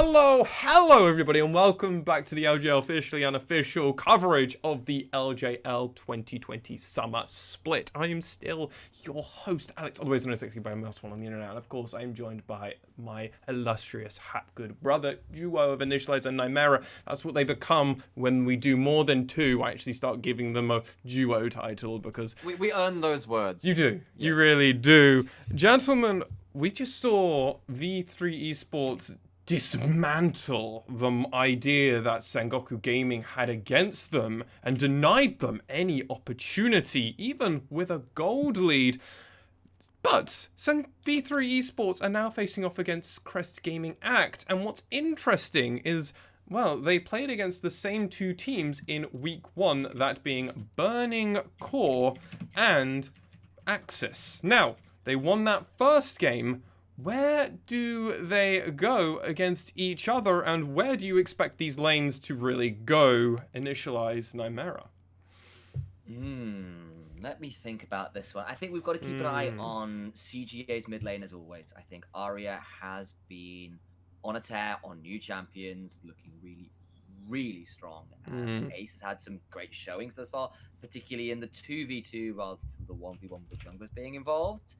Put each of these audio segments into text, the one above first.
Hello everybody, and welcome back to the LJL officially unofficial coverage of the LJL 2020 Summer Split. I am still your host, Alex, otherwise known as Sexy by Mouse One on the internet, and of course I am joined by my illustrious Hapgood brother, duo of Initialize and Nymera. That's what they become when we do more than two. I actually start giving them a duo title because... We earn those words. You do. Yeah. You really do. Gentlemen, we just saw V3 Esports dismantle the idea that Sengoku Gaming had against them and denied them any opportunity, even with a gold lead. But V3 Esports are now facing off against Crest Gaming Act, and what's interesting is, well, they played against the same two teams in week one, that being Burning Core and Axis. Now, they won that first game. Where do they go against each other, and where do you expect these lanes to really go? Initialize Nymera. Let me think about this one. I think we've got to keep an eye on CGA's mid lane as always. I think Arya has been on a tear on new champions, looking really strong. Ace has had some great showings thus far, particularly in the 2v2 rather than the 1v1 with the junglers being involved.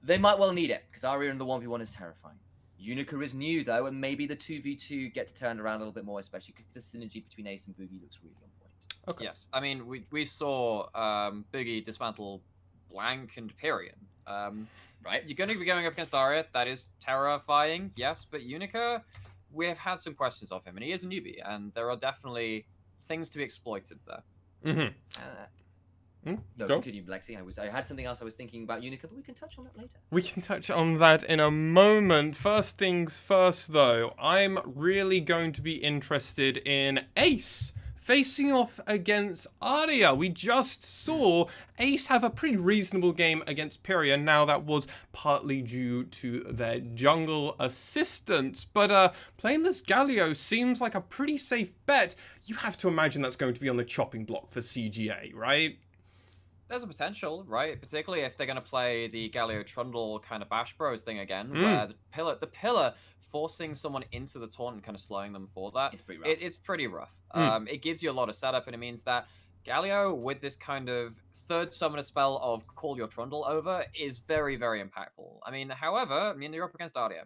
They might well need it, because Arya in the 1v1 is terrifying. Unica is new, though, and maybe the 2v2 gets turned around a little bit more, especially because the synergy between Ace and Boogie looks really on point. Okay. Yes, I mean, we saw Boogie dismantle Blank and Pyrion. Right? You're going to be going up against Arya. That is terrifying, yes, but Unica, we have had some questions of him, and he is a newbie, and there are definitely things to be exploited there. No, continue, Lexi. I had something else I was thinking about Unica, but we can touch on that later. We can touch on that in a moment. First things first, though, I'm really going to be interested in Ace facing off against Arya. We just saw Ace have a pretty reasonable game against Pyrion. Now, that was partly due to their jungle assistance, but playing this Galio seems like a pretty safe bet. You have to imagine that's going to be on the chopping block for CGA, right? There's a potential, right? Particularly if they're going to play the Galio Trundle kind of Bash Bros thing again, where the pillar forcing someone into the taunt and kind of slowing them for that. It's pretty rough. It's pretty rough. It gives you a lot of setup, and it means that Galio, with this kind of third summoner spell of Call Your Trundle over, is very impactful. I mean, however, you're up against Arya.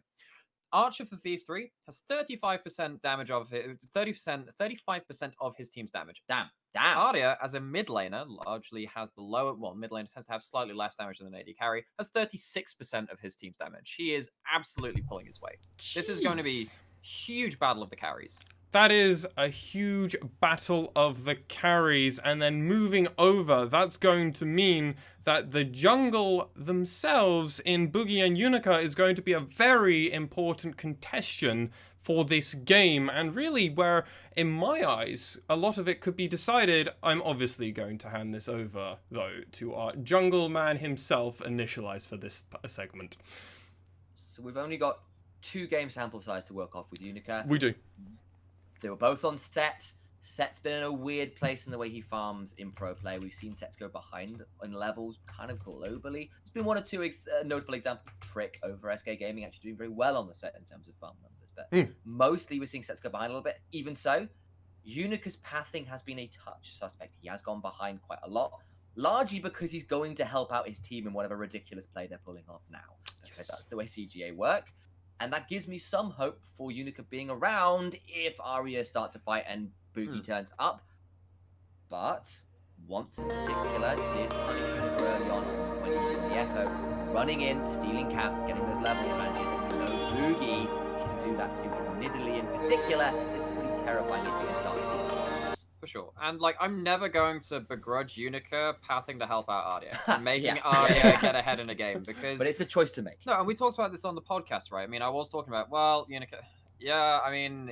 Archer for V3 has 35% damage of it, 35% of his team's damage. Damn. Arya, as a mid laner, largely has the lower, mid laner tends to have slightly less damage than an AD carry, has 36% of his team's damage. He is absolutely pulling his weight. Jeez. This is going to be huge battle of the carries. That is a huge battle of the carries, and then moving over, that's going to mean that the jungle themselves in Boogie and Unica is going to be a very important contention for this game, and really where, in my eyes, a lot of it could be decided. I'm obviously going to hand this over, though, to our jungle man himself, Initialize, for this segment. So we've only got 2 game sample size to work off with Unica. We do. They were both on Set. Set's been in a weird place in the way he farms in pro play. We've seen Sets go behind in levels kind of globally. There's been 1 or 2 notable examples. Trick over SK Gaming actually doing very well on the Set in terms of farm numbers. But mostly we're seeing Sets go behind a little bit. Even so, Unica's pathing has been a touch suspect. He has gone behind quite a lot. Largely because he's going to help out his team in whatever ridiculous play they're pulling off now. Because that's the way CGA work. And that gives me some hope for Unica being around if Arya start to fight and Boogie turns up. But once in particular did punish Unica early on when he was in the Echo, running in, stealing caps, getting those level advantages. Boogie can do that too. His Nidalee in particular is pretty terrifying if you can start stealing caps. For sure. And, I'm never going to begrudge Unica pathing to help out Arya and making Arya get ahead in a game, because... But it's a choice to make. No, and we talked about this on the podcast, right? I was talking about, well, Unica... Yeah,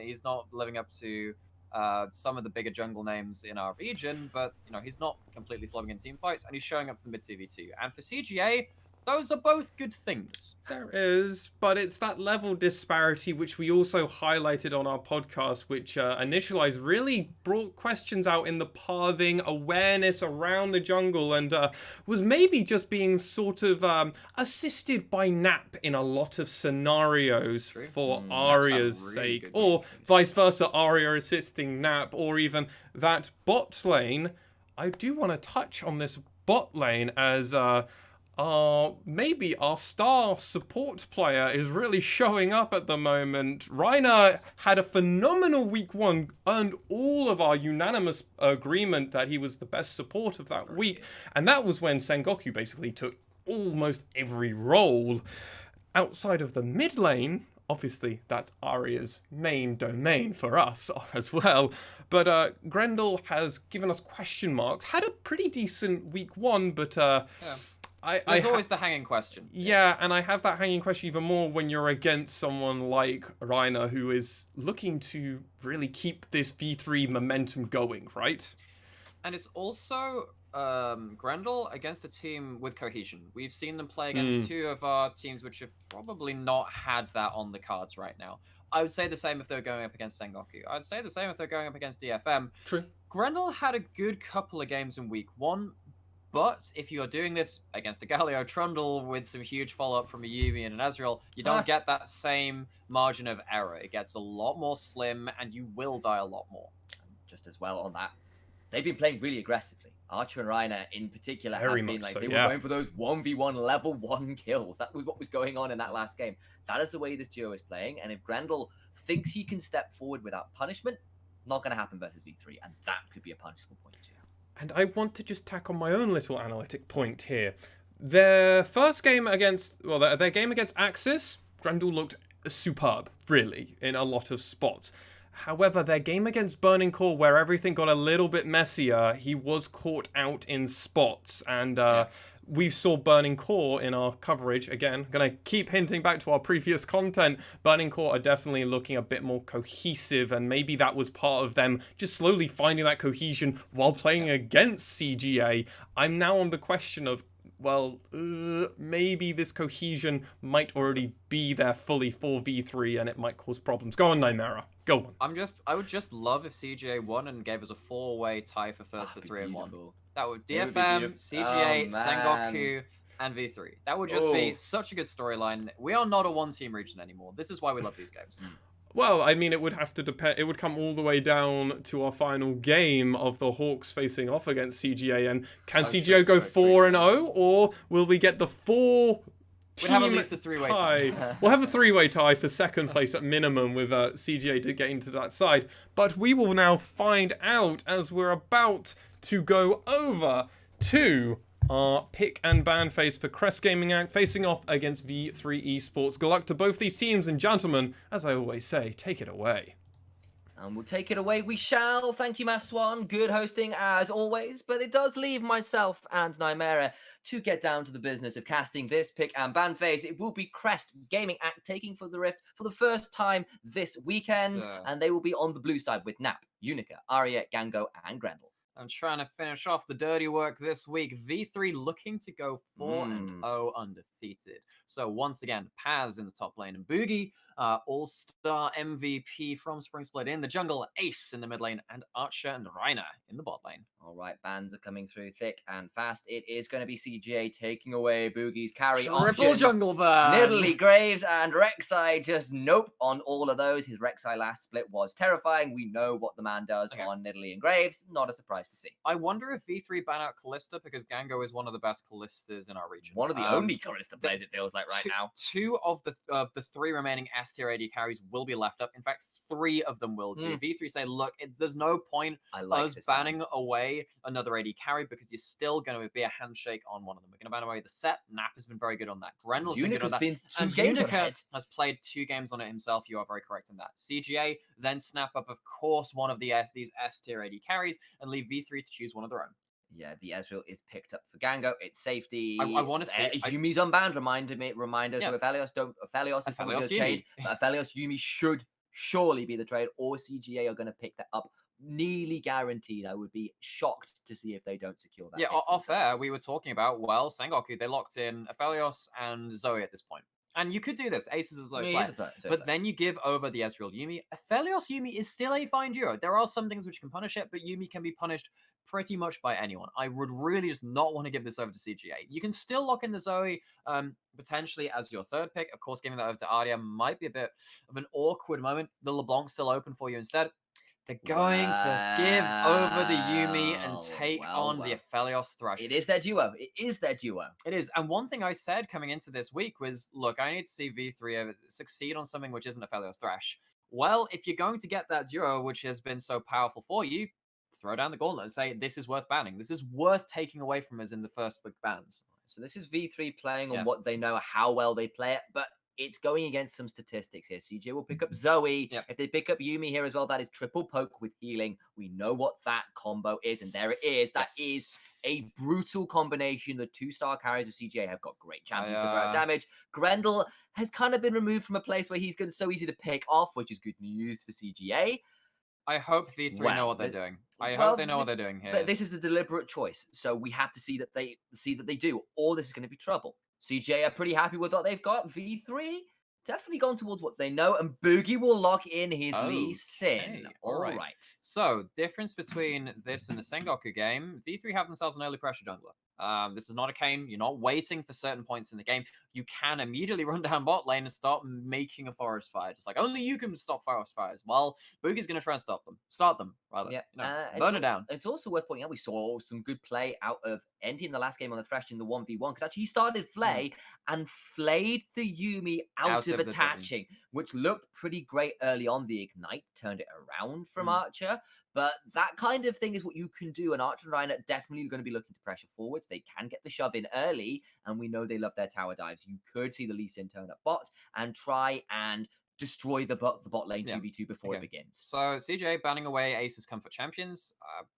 he's not living up to some of the bigger jungle names in our region, but, he's not completely flopping in team fights, and he's showing up to the mid 2v2. And for CGA, Those are both good things. There is, but it's that level disparity which we also highlighted on our podcast, which Initialize really brought questions out in the pathing, awareness around the jungle, and was maybe just being sort of assisted by Nap in a lot of scenarios for Arya's really sake, good or vice versa, Arya assisting Nap, or even that bot lane. I do want to touch on this bot lane as maybe our star support player is really showing up at the moment. Reiner had a phenomenal week 1, earned all of our unanimous agreement that he was the best support of that week, and that was when Sengoku basically took almost every role. Outside of the mid lane, obviously that's Arya's main domain for us as well, but Grendel has given us question marks, had a pretty decent week 1, but There's always the hanging question. Yeah, and I have that hanging question even more when you're against someone like Reiner, who is looking to really keep this V3 momentum going, right? And it's also Grendel against a team with cohesion. We've seen them play against 2 of our teams which have probably not had that on the cards right now. I would say the same if they're going up against Sengoku. I'd say the same if they're going up against DFM. True. Grendel had a good couple of games in week 1. But if you are doing this against a Galio Trundle with some huge follow-up from a Yumi and an Ezreal, you don't get that same margin of error. It gets a lot more slim, and you will die a lot more. Just as well on that, they've been playing really aggressively. Archer and Reiner in particular have been like, they were going for those 1v1 level 1 kills. That was what was going on in that last game. That is the way this duo is playing, and if Grendel thinks he can step forward without punishment, not going to happen versus V3, and that could be a punishable point too. And I want to just tack on my own little analytic point here. Their first game against, well, their game against Axis, Grendel looked superb, really, in a lot of spots. However, their game against Burning Core, where everything got a little bit messier, he was caught out in spots, and we saw Burning Core in our coverage. Again, going to keep hinting back to our previous content. Burning Core are definitely looking a bit more cohesive, and maybe that was part of them just slowly finding that cohesion while playing against CGA. I'm now on the question of, well, maybe this cohesion might already be there fully for V3, and it might cause problems. Go on, Nymera. Go on. I would just love if CGA won and gave us a 4-way tie for first to 3-1. That would DFM, CGA, Sengoku, and V3. That would just be such a good storyline. We are not a one-team region anymore. This is why we love these games. Well, I mean, it would have to depend. It would come all the way down to our final game of the Hawks facing off against CGA. And can CGA go 4-0, or will we get the 4? We'd have at least a 3-way tie. We'll have a 3-way tie for second place at minimum with CGA to get into that side. But we will now find out as we're about to go over to our pick and ban phase for Crest Gaming Act facing off against V3 Esports. Good luck to both these teams, and gentlemen, as I always say, take it away. And we'll take it away. We shall. Thank you, Maswan. Good hosting as always. But it does leave myself and Nymera to get down to the business of casting this pick and ban phase. It will be Crest Gaming Act taking for the Rift for the first time this weekend. And they will be on the blue side with Nap, Unica, Arya, Gango, and Grendel. I'm trying to finish off the dirty work this week. V3 looking to go 4-0 undefeated. So once again, Paz in the top lane and Boogie, all-star MVP from Spring Split in the jungle, Ace in the mid lane, and Archer and Reiner in the bot lane. All right, bans are coming through thick and fast. It is going to be CGA taking away Boogie's carry options. Triple jungle ban. Nidalee, Graves, and Rek'Sai just nope on all of those. His Rek'Sai last split was terrifying. We know what the man does on Nidalee and Graves. Not a surprise to see. I wonder if V3 ban out Kalista because Gango is one of the best Kallistas in our region. One of the only Kalista players, it feels like right now. 2 of the 3 remaining S tier AD carries will be left up. In fact, 3 of them will do. V3 say, look, there's no point us banning away another AD carry because you're still going to be a handshake on one of them. We're going to ban away the set. Nap has been very good on that. Grendel's been good on that. And Unica has played 2 games on it himself. You are very correct in that. CGA then snap up, of course, one of these S tier AD carries and leave V3 to choose one of their own. Yeah, the Ezreal is picked up for Gango. It's safety. I want to say Yumi's unbanned. Reminder. So if Aphelios is probably going to trade, but Aphelios Yumi should surely be the trade, or CGA are going to pick that up nearly guaranteed. I would be shocked to see if they don't secure that. Yeah, pick for off air, themselves. we were talking about, well, Sengoku, they locked in Aphelios and Zoe at this point. And you could do this. Ace is a Zoe I mean, player. he's a Zoe But player. then you give over the Ezreal Yuumi. Aphelios Yuumi is still a fine duo. There are some things which can punish it, but Yuumi can be punished pretty much by anyone. I would really just not want to give this over to CGA. You can still lock in the Zoe potentially as your third pick. Of course, giving that over to Arya might be a bit of an awkward moment. The LeBlanc's still open for you instead. They're going to give over the Yuumi and take on the Aphelios Thresh. It is their duo. It is their duo. It is. And one thing I said coming into this week was, look, I need to see V3 succeed on something which isn't Aphelios Thresh. Well, if you're going to get that duo, which has been so powerful for you, throw down the gauntlet and say, this is worth banning. This is worth taking away from us in the first big bans. So this is V3 playing on what they know, how well they play it, but it's going against some statistics here. CJ will pick up Zoe. Yep. If they pick up Yuumi here as well, that is triple poke with healing. We know what that combo is, and there it is. That is a brutal combination. The 2-star carries of CJ have got great champions to throw out damage. Grendel has kind of been removed from a place where he's so easy to pick off, which is good news for CGA. I hope V3 know what they're doing. I hope they know what they're doing here. This is a deliberate choice, so we have to see that they do, or this is going to be trouble. CJ are pretty happy with what they've got. V3 definitely gone towards what they know, and Boogie will lock in his Lee Sin. All right. So, difference between this and the Sengoku game, V3 have themselves an early pressure jungler. This is not a game. You're not waiting for certain points in the game. You can immediately run down bot lane and start making a forest fire. Just like only you can stop forest fires. Well, Boogie's going to try and stop them. Start them, rather. Yeah. Burn it down. It's also worth pointing out we saw some good play out of Enty in the last game on the Thresh in the 1v1, because actually he started Flay and flayed the Yuumi out of attaching, which looked pretty great early on. The Ignite turned it around from Archer. But that kind of thing is what you can do. And Archer and Ryan are definitely going to be looking to pressure forwards. They can get the shove in early, and we know they love their tower dives. You could see the Lee Sin turn up bot and try and destroy the bot lane 2v2 before it begins. So CJ banning away Ace's comfort champions.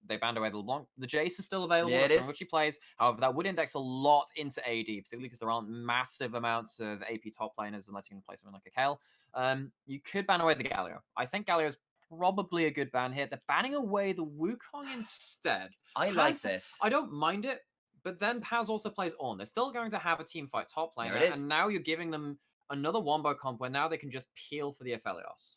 They banned away the LeBlanc. The Jace is still available, which he plays. However, that would index a lot into AD, particularly because there aren't massive amounts of AP top laners unless you can play something like a Kale. You could ban away the Galio. I think Galio's probably a good ban here. They're banning away the Wukong instead. I like this. I don't mind it, but then Paz also plays Ornn. They're still going to have a team fight top lane, and now you're giving them another wombo comp where now they can just peel for the Aphelios.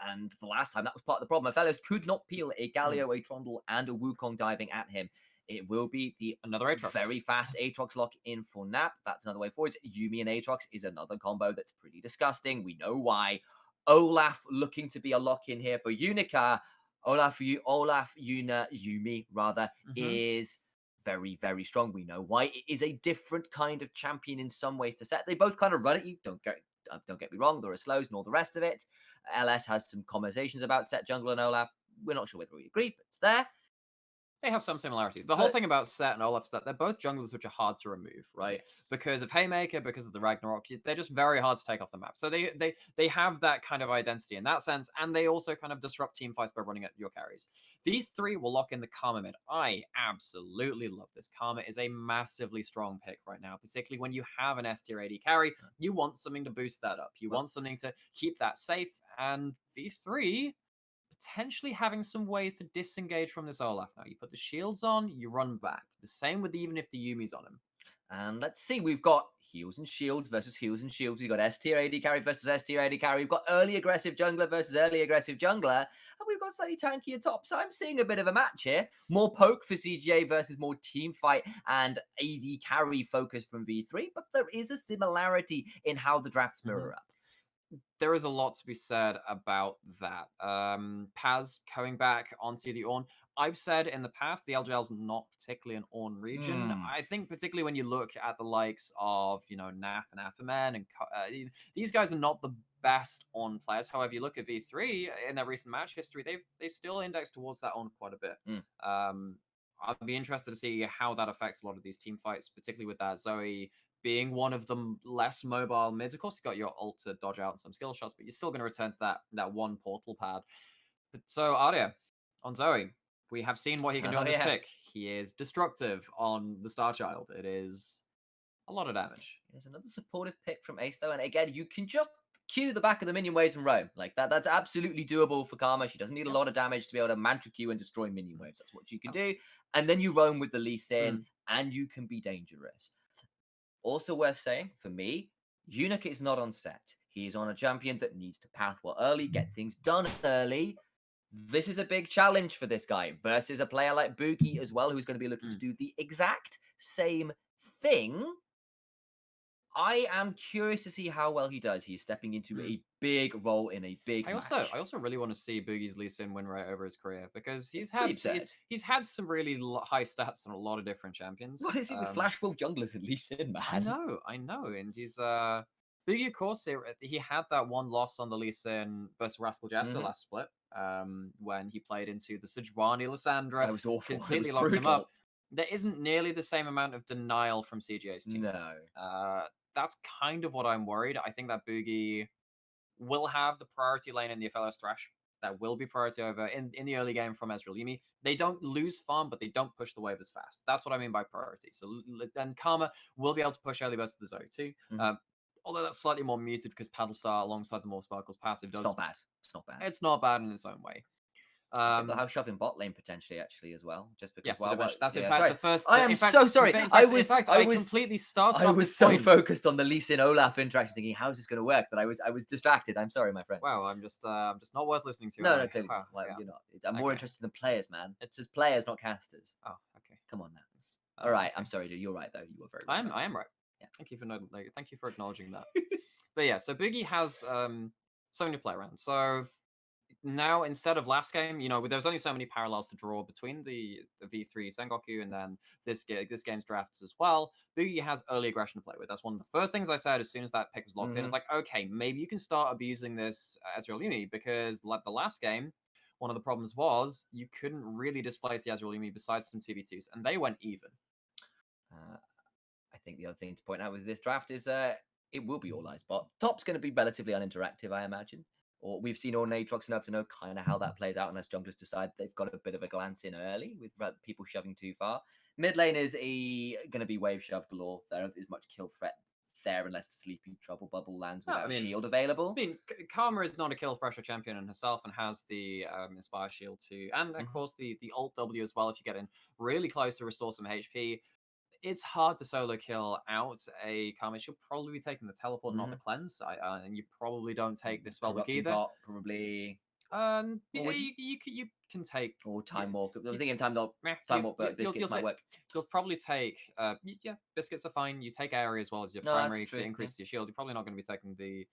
And the last time, that was part of the problem. Aphelios could not peel a Galio, a Trundle, and a Wukong diving at him. It will be another Aatrox. Very fast Aatrox lock in for Nap. That's another way forward. Yuumi and Aatrox is another combo that's pretty disgusting. We know why. Olaf looking to be a lock-in here for Unica. Yuumi is very, very strong. We know why. It is a different kind of champion in some ways to set. They both kind of run at you. Don't get me wrong. There are slows and all the rest of it. LS has some conversations about set jungle and Olaf. We're not sure whether we agree, but it's there. They have some similarities. The whole thing about Set and Olaf is that they're both junglers which are hard to remove, right? Because of Haymaker, because of the Ragnarok, they're just very hard to take off the map. So they have that kind of identity in that sense, and they also kind of disrupt team fights by running at your carries. These three will lock in the Karma mid. I absolutely love this. Karma is a massively strong pick right now, particularly when you have an S tier AD carry. You want something to boost that up. You want something to keep that safe, and V3 potentially having some ways to disengage from this Olaf now. You put the shields on, you run back. The same with even if the Yuumi's on him. And let's see, we've got heals and shields versus heals and shields. We've got S tier AD carry versus S tier AD carry. We've got early aggressive jungler versus early aggressive jungler. And we've got slightly tankier top. So I'm seeing a bit of a match here. More poke for CGA versus more team fight and AD carry focus from V3. But there is a similarity in how the drafts mirror up. There is a lot to be said about that. Paz coming back onto the Ornn. I've said in the past, the LJL's not particularly an Ornn region. I think particularly when you look at the likes of, Nap and Afferman, and these guys are not the best Ornn players. However, you look at V3 in their recent match history, they still index towards that Ornn quite a bit. I'd be interested to see how that affects a lot of these team fights, particularly with that Zoe being one of the less mobile mids. Of course, you got your ult to dodge out and some skill shots, but you're still going to return to that one portal pad. But so, Arya, on Zoe, we have seen what he can do on this pick. He is destructive on the Star Child. It is a lot of damage. There's another supportive pick from Ace, though, and again, you can just Q the back of the minion waves and roam. Like that's absolutely doable for Karma. She doesn't need a lot of damage to be able to mantra Q and destroy minion waves. That's what she can do. And then you roam with the Lee Sin, and you can be dangerous. Also worth saying, for me, Eunuch is not on set. He is on a champion that needs to path well early, get things done early. This is a big challenge for this guy versus a player like Boogie as well, who's going to be looking to do the exact same thing. I am curious to see how well he does. He's stepping into a big role in a big match. I also really want to see Boogie's Lee Sin win right over his career, because he's had some really high stats on a lot of different champions. What is he with Flash Wolf junglers and Lee Sin, man? I know, and he's Boogie, of course, he had that one loss on the Lee Sin versus Rascal Jester last split, when he played into the Sejuani Lissandra. That was awful. Completely locked him up. There isn't nearly the same amount of denial from CGA's team. No. That's kind of what I'm worried. I think that Boogie will have the priority lane in the FLS Thrash. That will be priority over in the early game from Ezreal Yumi. They don't lose farm, but they don't push the wave as fast. That's what I mean by priority. So then Karma will be able to push early versus the Zoe too. Although that's slightly more muted because Paddlestar alongside the more Sparkles passive does. It's not bad. It's not bad. It's not bad in its own way. They'll have shove in bot lane potentially, actually, as well. Just because. Yes, that's in fact the first. I am so sorry. I completely started. I was so focused on the Lee Sin Olaf interaction, thinking, "How is this going to work?" That I was distracted. I'm sorry, my friend. Wow, I'm just not worth listening to. No, clearly. Wow, you're not. I'm more interested in players, man. It's just players, not casters. Oh, okay. Come on now. All right, I'm sorry, dude. You're right, though. You were very. Right. I am right. Yeah. Thank you for acknowledging that. But yeah, so Boogie has something to play around. So now, instead of last game, there's only so many parallels to draw between the V3 Sengoku and then this game's drafts as well. Boogie has early aggression to play with. That's one of the first things I said as soon as that pick was locked in. It's like, okay, maybe you can start abusing this Ezreal Yumi, because like the last game, one of the problems was you couldn't really displace the Ezreal Yumi besides some 2v2s, and they went even. I think the other thing to point out with this draft is it will be all eyes bot. Top's going to be relatively uninteractive, I imagine. Or we've seen Aatrox enough to know kind of how that plays out, unless junglers decide they've got a bit of a glance in early with people shoving too far. Mid lane is going to be wave shove galore. There isn't much kill threat there unless Sleepy Trouble Bubble lands without shield available. I mean, Karma is not a kill pressure champion in herself and has the Inspire Shield too. And of course the Alt W as well if you get in really close to restore some HP. It's hard to solo kill out a Karma. She'll probably be taking the teleport, not the cleanse. And you probably don't take the spellbook either. Bot, probably. You can take or time walk. I was thinking time walk, but biscuits might work. You'll probably take biscuits are fine. You take area as well as your primary to increase your shield. You're probably not going to be taking the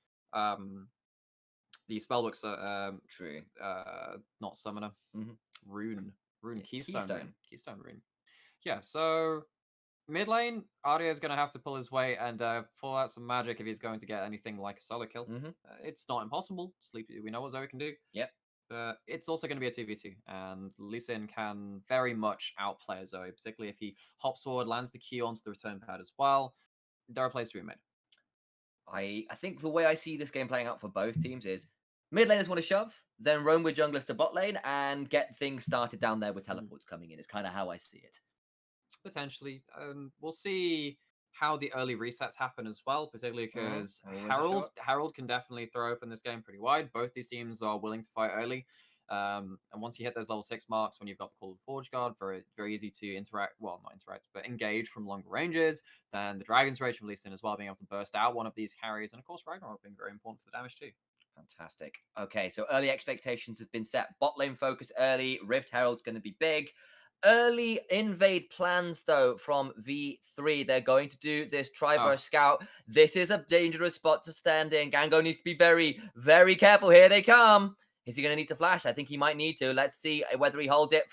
spellbooks. True. Not summoner. Rune keystone rune. Yeah. So mid lane, Ardia is going to have to pull his weight and pull out some magic if he's going to get anything like a solo kill. It's not impossible. Sleepy, we know what Zoe can do. Yep. But it's also going to be a 2v2, and Lee Sin can very much outplay Zoe, particularly if he hops forward, lands the Q onto the return pad as well. There are plays to be made. I think the way I see this game playing out for both teams is mid laners want to shove, then roam with junglers to bot lane and get things started down there with teleports coming in. It's kind of how I see it. Potentially. We'll see how the early resets happen as well, particularly because Harold can definitely throw open this game pretty wide. Both these teams are willing to fight early. And once you hit those level 6 marks, when you've got the Call of Forge Guard, very easy to engage from longer ranges. Then the Dragon's Rage from Lee Sin as well, being able to burst out one of these carries. And of course, Ragnarok being very important for the damage too. Fantastic. Okay, so early expectations have been set. Bot lane focus early. Rift Herald's going to be big. Early invade plans, though, from V3. They're going to do this Triburst Scout. This is a dangerous spot to stand in. Gango needs to be very, very careful. Here they come. Is he going to need to flash? I think he might need to. Let's see whether he holds it.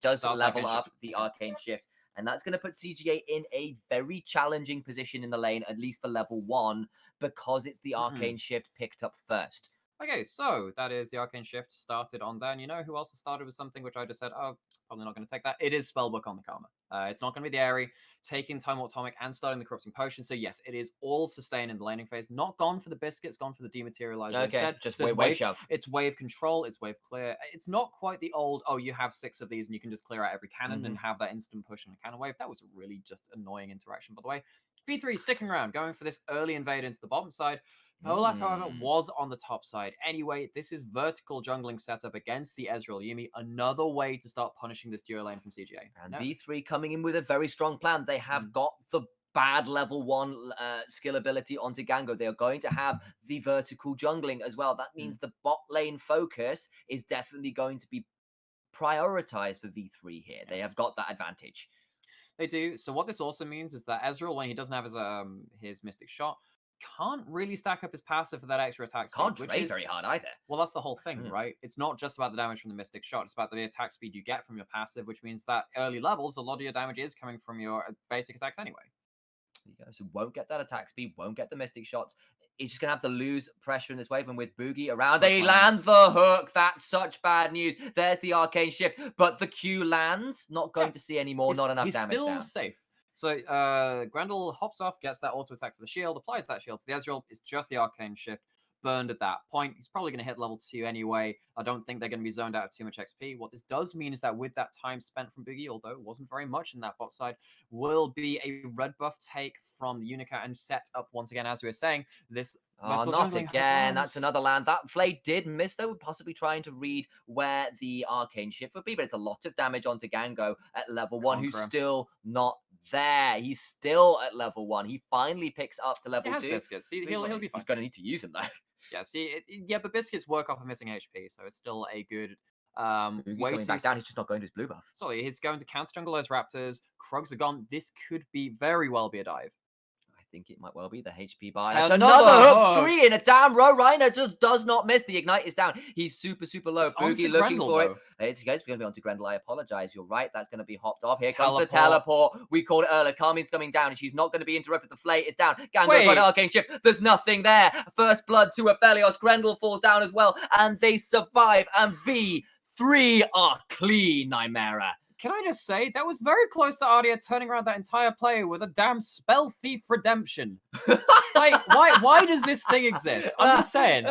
Does level up the Arcane Shift. And that's going to put CGA in a very challenging position in the lane, at least for level 1, because it's the Arcane Shift picked up first. Okay, so that is the Arcane Shift started on there. And you know who else started with something which I just said, probably not going to take that. It is Spellbook on the Karma. It's not going to be the Airy, taking Time Atomic and starting the Corrupting Potion. So yes, it is all sustained in the laning phase. Not gone for the biscuits, gone for the Dematerializer instead. Just wave shove. It's wave control, it's wave clear. It's not quite the old, you have 6 of these and you can just clear out every cannon and have that instant push on a cannon wave. That was a really just annoying interaction, by the way. V3 sticking around, going for this early invade into the bottom side. Olaf, however, was on the top side. Anyway, this is vertical jungling setup against the Ezreal Yuumi. Another way to start punishing this duo lane from CGA. And V3 coming in with a very strong plan. They have got the bad level 1 skill ability onto Gango. They are going to have the vertical jungling as well. That means the bot lane focus is definitely going to be prioritized for V3 here. They have got that advantage. They do. So what this also means is that Ezreal, when he doesn't have his Mystic Shot, can't really stack up his passive for that extra attack speed. Can't trade very hard either. Well, that's the whole thing, right? It's not just about the damage from the Mystic Shot. It's about the attack speed you get from your passive, which means that early levels, a lot of your damage is coming from your basic attacks anyway. So won't get that attack speed, won't get the Mystic Shots. He's just going to have to lose pressure in this wave. And with Boogie around, they land the hook. That's such bad news. There's the Arcane Shift. But the Q lands. Not going to see anymore. Not enough damage He's still down. safe. So Grendel hops off, gets that auto attack for the shield, applies that shield to the Ezreal. It's just the Arcane Shift. Burned at that point. He's probably going to hit level 2 anyway. I don't think they're going to be zoned out of too much XP. What this does mean is that with that time spent from Boogie, although it wasn't very much in that bot side, will be a red buff take from the Unica and set up once again, as we were saying, this... Oh, not again. That's another land. That Flay did miss, though, possibly trying to read where the Arcane Shift would be, but it's a lot of damage onto Gango at level 1, who's still not there. He's still at level 1. He finally picks up to level 2. Biscuits. He'll be fine. He's going to need to use him, though. Yeah, but Biscuits work off of missing HP, so it's still a good way coming back down. He's just not going to his blue buff. Sorry, he's going to counter jungle those Raptors. Krugs are gone. This could be very well be a dive. I think it might well be the HP buy. That's another hook. 3 in a damn row. Reiner just does not miss. The ignite is down. He's super, super low. Boogie looking for it. It's going to be onto Grendel. I apologize. You're right. That's going to be hopped off. Here comes the teleport. We called it earlier. Carmine's coming down, and she's not going to be interrupted. The Flay is down. Gango trying to Arcane Shift. There's nothing there. First blood to Aphelios. Grendel falls down as well, and they survive. And V3 are clean, Nymera. Can I just say, that was very close to Ardia turning around that entire play with a damn Spell Thief redemption. Like, why does this thing exist? I'm just saying.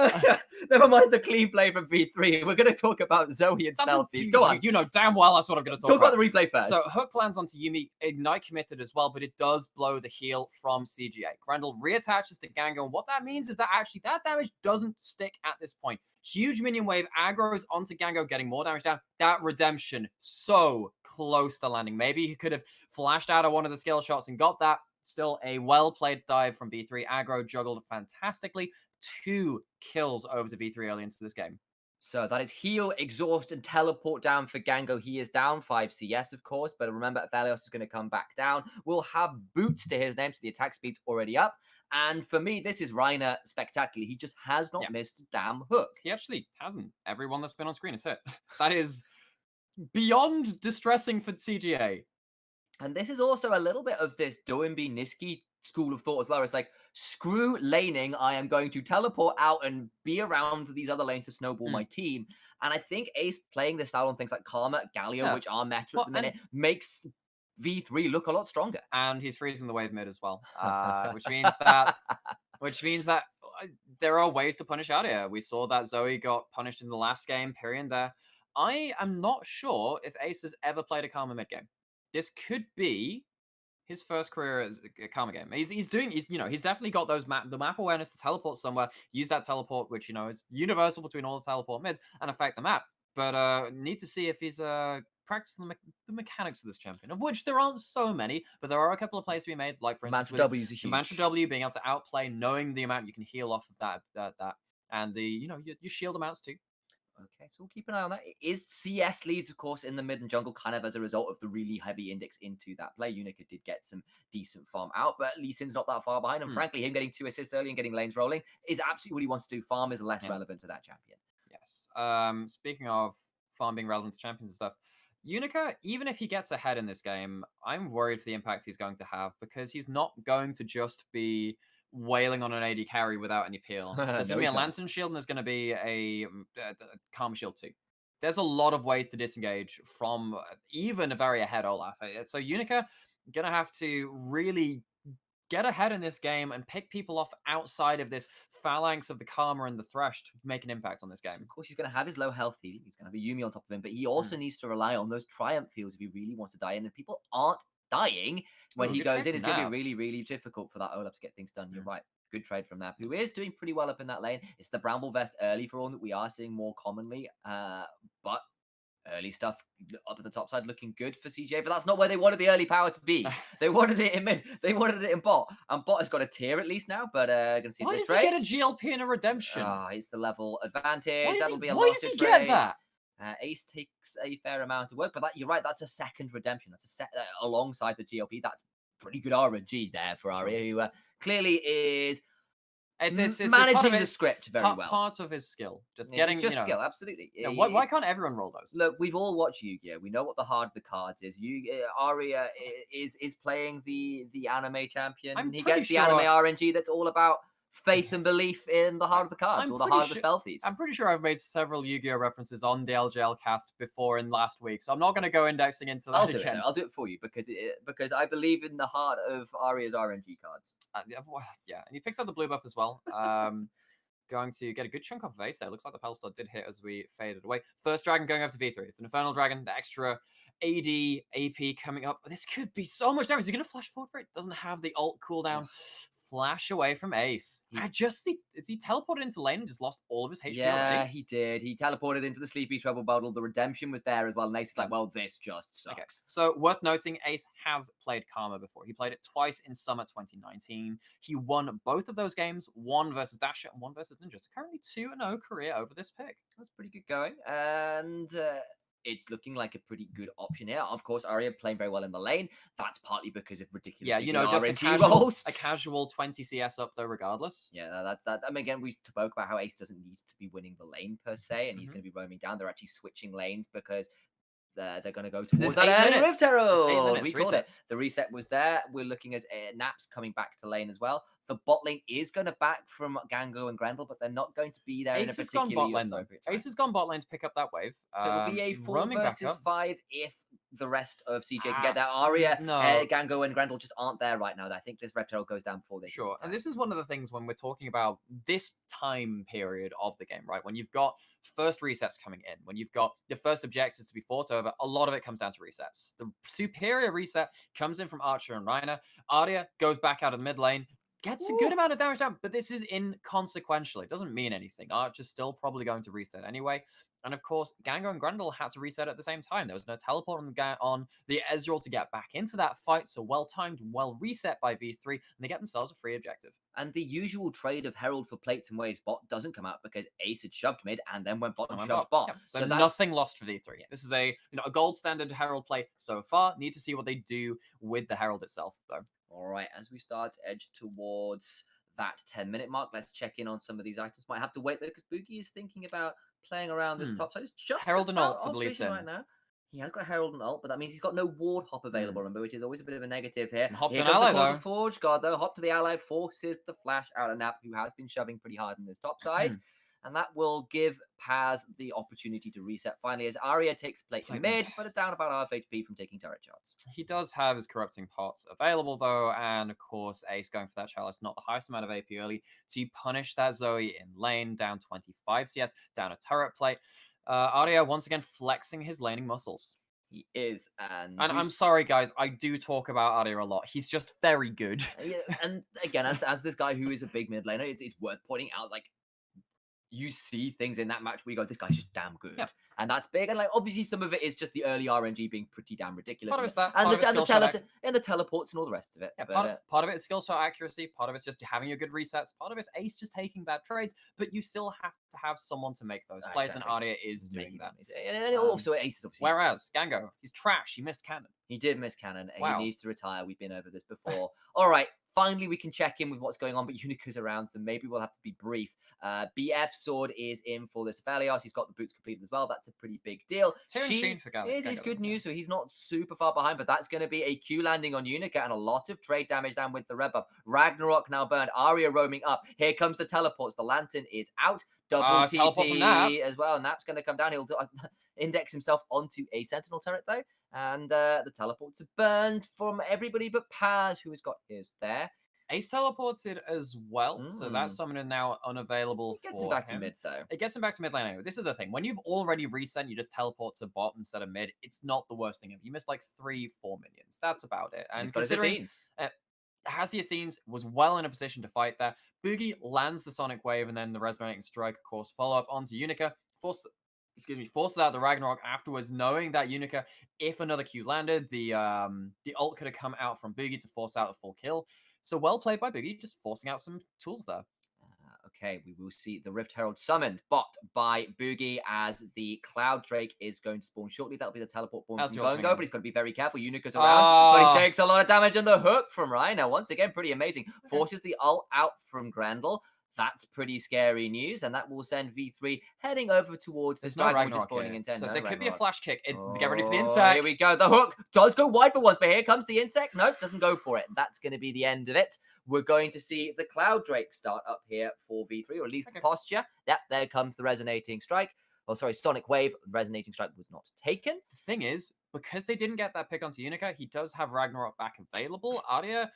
Never mind the clean play from V3. We're going to talk about Zoe and Spell Thief. Go on. You know damn well that's what I'm going to talk about. Talk about the replay first. So, hook lands onto Yuumi, Ignite committed as well, but it does blow the heal from CGA. Grendel reattaches to Gango, and what that means is that actually that damage doesn't stick at this point. Huge minion wave aggroes onto Gango, getting more damage down. That redemption, so close to landing. Maybe he could have flashed out of one of the skill shots and got that. Still a well-played dive from V3. Aggro juggled fantastically. 2 kills over to V3 early into this game. So that is heal, exhaust, and teleport down for Gango. He is down 5 CS, of course, but remember, Aphelios is going to come back down. We'll have boots to his name, so the attack speed's already up. And for me, this is Reiner spectacular. He just has not missed a damn hook. He actually hasn't. Everyone that's been on screen is hit. That is beyond distressing for CGA. And this is also a little bit of this Doinby Niski school of thought as well. It's like, screw laning. I am going to teleport out and be around these other lanes to snowball my team. And I think Ace playing this style on things like Karma, Galio, which are meta at the minute, makes V3 look a lot stronger. And he's freezing the wave mid as well, which means that there are ways to punish Ardia. We saw that Zoe got punished in the last game, period there. I am not sure if Ace has ever played a Karma mid game. This could be his first career as a Karma game. He's definitely got the map awareness to teleport somewhere, use that teleport, which, is universal between all the teleport mids, and affect the map. But need to see if he's practicing the mechanics of this champion, of which there aren't so many, but there are a couple of plays to be made, like, for instance, Mantra W's a huge. Mantra W, being able to outplay, knowing the amount you can heal off of that, and the, your shield amounts too. Okay, so we'll keep an eye on that. It is CS leads, of course, in the mid and jungle, kind of as a result of the really heavy index into that play. Unica did get some decent farm out, but Lee Sin's not that far behind. And frankly, him getting 2 assists early and getting lanes rolling is absolutely what he wants to do. Farm is less relevant to that champion. Yes. Speaking of farm being relevant to champions and stuff, Unica, even if he gets ahead in this game, I'm worried for the impact he's going to have, because he's not going to just be wailing on an AD carry without any peel. There's going to be a Lantern Shield, and there's going to be a Karma Shield too. There's a lot of ways to disengage from even a very ahead Olaf. So Unica going to have to really get ahead in this game and pick people off outside of this phalanx of the Karma and the Thresh to make an impact on this game. So of course, he's going to have his low health heal. He's going to have a Yuumi on top of him, but he also needs to rely on those Triumph heals if he really wants to die in. And people aren't dying when Ooh, he good goes trade in. from It's going to be Nap. really, really difficult for that Olaf to get things done. You're Mm. right. Good trade from Nap, who is doing pretty well up in that lane. It's the Bramble Vest early for all that we are seeing more commonly, but early stuff up at the top side looking good for CJ, but that's not where they wanted the early power to be. They wanted it in mid. They wanted it in bot, and bot has got a tier at least now. But gonna see Why the does trade. he get a GLP and a redemption? It's the level advantage. That'll be a Why lot does to he trade. get that? Ace takes a fair amount of work, but you're right. That's a second redemption. That's a set alongside the GLP. That's pretty good RNG there for Aria, who clearly is It's managing the script very well. Part of his skill, just It's getting just skill, absolutely. Why can't everyone roll those? Look, we've all watched Yu-Gi-Oh. We know what the hard of the cards is. Aria is playing the anime champion. He gets the anime RNG that's all about faith and belief in the heart of the cards, or the heart of the spell thieves. I'm pretty sure I've made several Yu-Gi-Oh references on the LJL cast before in last week, so I'm not going to go indexing into that again. I'll do it for you because I believe in the heart of Aria's RNG cards. Yeah, and he picks up the blue buff as well. Going to get a good chunk off of Ace there. Looks like the Pelstar did hit as we faded away. First dragon going over to V3. It's an Infernal Dragon, the extra AD, AP coming up. This could be so much damage. Is he going to flash forward for it? Doesn't have the ult cooldown. Flash away from Ace. Is he teleported into lane and just lost all of his HP already? He did. He teleported into the Sleepy Trouble Bottle. The redemption was there as well. And Ace is like, well, this just sucks. Okay. So worth noting, Ace has played Karma before. He played it twice in summer 2019. He won both of those games, one versus Dasher and one versus Ninja. So currently 2-0 career over this pick. That's pretty good going. And it's looking like a pretty good option here. Of course, Aria playing very well in the lane. That's partly because of ridiculous just RNG a casual 20 CS up though, regardless. Yeah, that's that. I mean, again, we spoke about how Ace doesn't need to be winning the lane per se, and he's going to be roaming down. They're actually switching lanes because they're going to go towards that early Rift Herald. We called it. The reset was there. We're looking at Naps coming back to lane as well. The bot lane is going to back from Gango and Grendel, but they're not going to be there in a particularly appropriate time. Ace has gone bot lane to pick up that wave. So it'll be a 4 versus 5 if the rest of CJ can get there. Aria, Gango, and Grendel just aren't there right now. I think this Rift Herald goes down before they Sure. And this is one of the things when we're talking about this time period of the game, right? When you've got first resets coming in, when you've got the first objectives to be fought over, a lot of it comes down to resets. The superior reset comes in from Archer and Reiner. Aria goes back out of the mid lane, gets a good amount of damage down, but this is inconsequential. It doesn't mean anything. Archer's still probably going to reset anyway. And of course, Gango and Grendel had to reset at the same time. There was no teleport on the Ezreal to get back into that fight. So well-timed, well reset by V3, and they get themselves a free objective. And the usual trade of Herald for plates and waves bot doesn't come out because Ace had shoved mid and then went bot and shoved bot. Yeah. So nothing lost for V3. Yeah. This is a gold standard Herald play so far. Need to see what they do with the Herald itself, though. All right, as we start to edge towards that 10-minute mark, let's check in on some of these items. Might have to wait though because Boogie is thinking about playing around this top side. It's just Herald and ult for the Lee Sin right now. He has got Herald and ult, but that means he's got no ward hop available, remember, which is always a bit of a negative here. Hop to an ally, though. The Forge Guard, though. Hop to the ally, forces the flash out of Nap, who has been shoving pretty hard in this top side. And that will give Paz the opportunity to reset finally as Aria takes plate mid, but down about half HP from taking turret shots. He does have his corrupting pots available though, and of course Ace going for that chalice, not the highest amount of AP early to punish that Zoe in lane, down 25 CS, down a turret plate. Aria once again flexing his laning muscles. He is, and I'm sorry guys, I do talk about Aria a lot. He's just very good. Yeah, and again, as this guy who is a big mid laner, it's worth pointing out, like, you see things in that match where you go, this guy's just damn good. Yeah. And that's big. And like obviously some of it is just the early RNG being pretty damn ridiculous. Part of it's that. And the teleports and all the rest of it. Yeah, part of it is skill shot accuracy. Part of it's just having your good resets. Part of it's Ace just taking bad trades. But you still have to have someone to make those plays. Exactly. And Aria is doing that. And also Ace is obviously. Whereas Gango, he's trash. He missed cannon. He did miss cannon. Wow. He needs to retire. We've been over this before. All right. Finally, we can check in with what's going on, but Unica's around, so maybe we'll have to be brief. BF Sword is in for this Aphelios. He's got the boots completed as well. That's a pretty big deal. It's good news, so he's not super far behind, but that's going to be a Q landing on Unica and a lot of trade damage down with the red buff. Ragnarok now burned. Aria roaming up. Here comes the teleports. The Lantern is out. Double TP as well. Nap's going to come down. He'll index himself onto a Sentinel turret, though. And the teleports are burned from everybody but Paz, who has got his there. Ace teleported as well, so that summoner now unavailable It gets for him back to him. mid, though. It gets him back to mid lane anyway. This is the thing. When you've already resent, you just teleport to bot instead of mid. It's not the worst thing ever. You missed like 3-4 minions. That's about it. And He's got his considering Athenes. has the Athenes, was well in a position to fight there. Boogie lands the Sonic Wave and then the Resonating Strike, of course, follow up onto Unica. Forces out the Ragnarok afterwards, knowing that Unica, if another Q landed, the ult could have come out from Boogie to force out a full kill. So well played by Boogie, just forcing out some tools there. Okay, we will see the Rift Herald summoned, bot by Boogie as the Cloud Drake is going to spawn shortly. That'll be the teleport born from Gongo, but he's got to be very careful. Unica's around, but he takes a lot of damage on the hook from Rhino. Once again, pretty amazing. Forces the ult out from Grendel. That's pretty scary news, and that will send V3 heading over towards the Dragon, which is spawning in 10. So No there could be a Ragnarok. flash kick. Get ready for the insect. Here we go. The hook does go wide for once, but here comes the insect. Nope, doesn't go for it. That's going to be the end of it. We're going to see the Cloud Drake start up here for V3, or at least the posture. Yep, there comes the Resonating Strike. Oh, sorry, Sonic Wave. Resonating Strike was not taken. The thing is, because they didn't get that pick onto Unica, he does have Ragnarok back available. Arya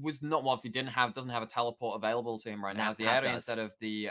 was not obviously doesn't have a teleport available to him right now as the area instead of the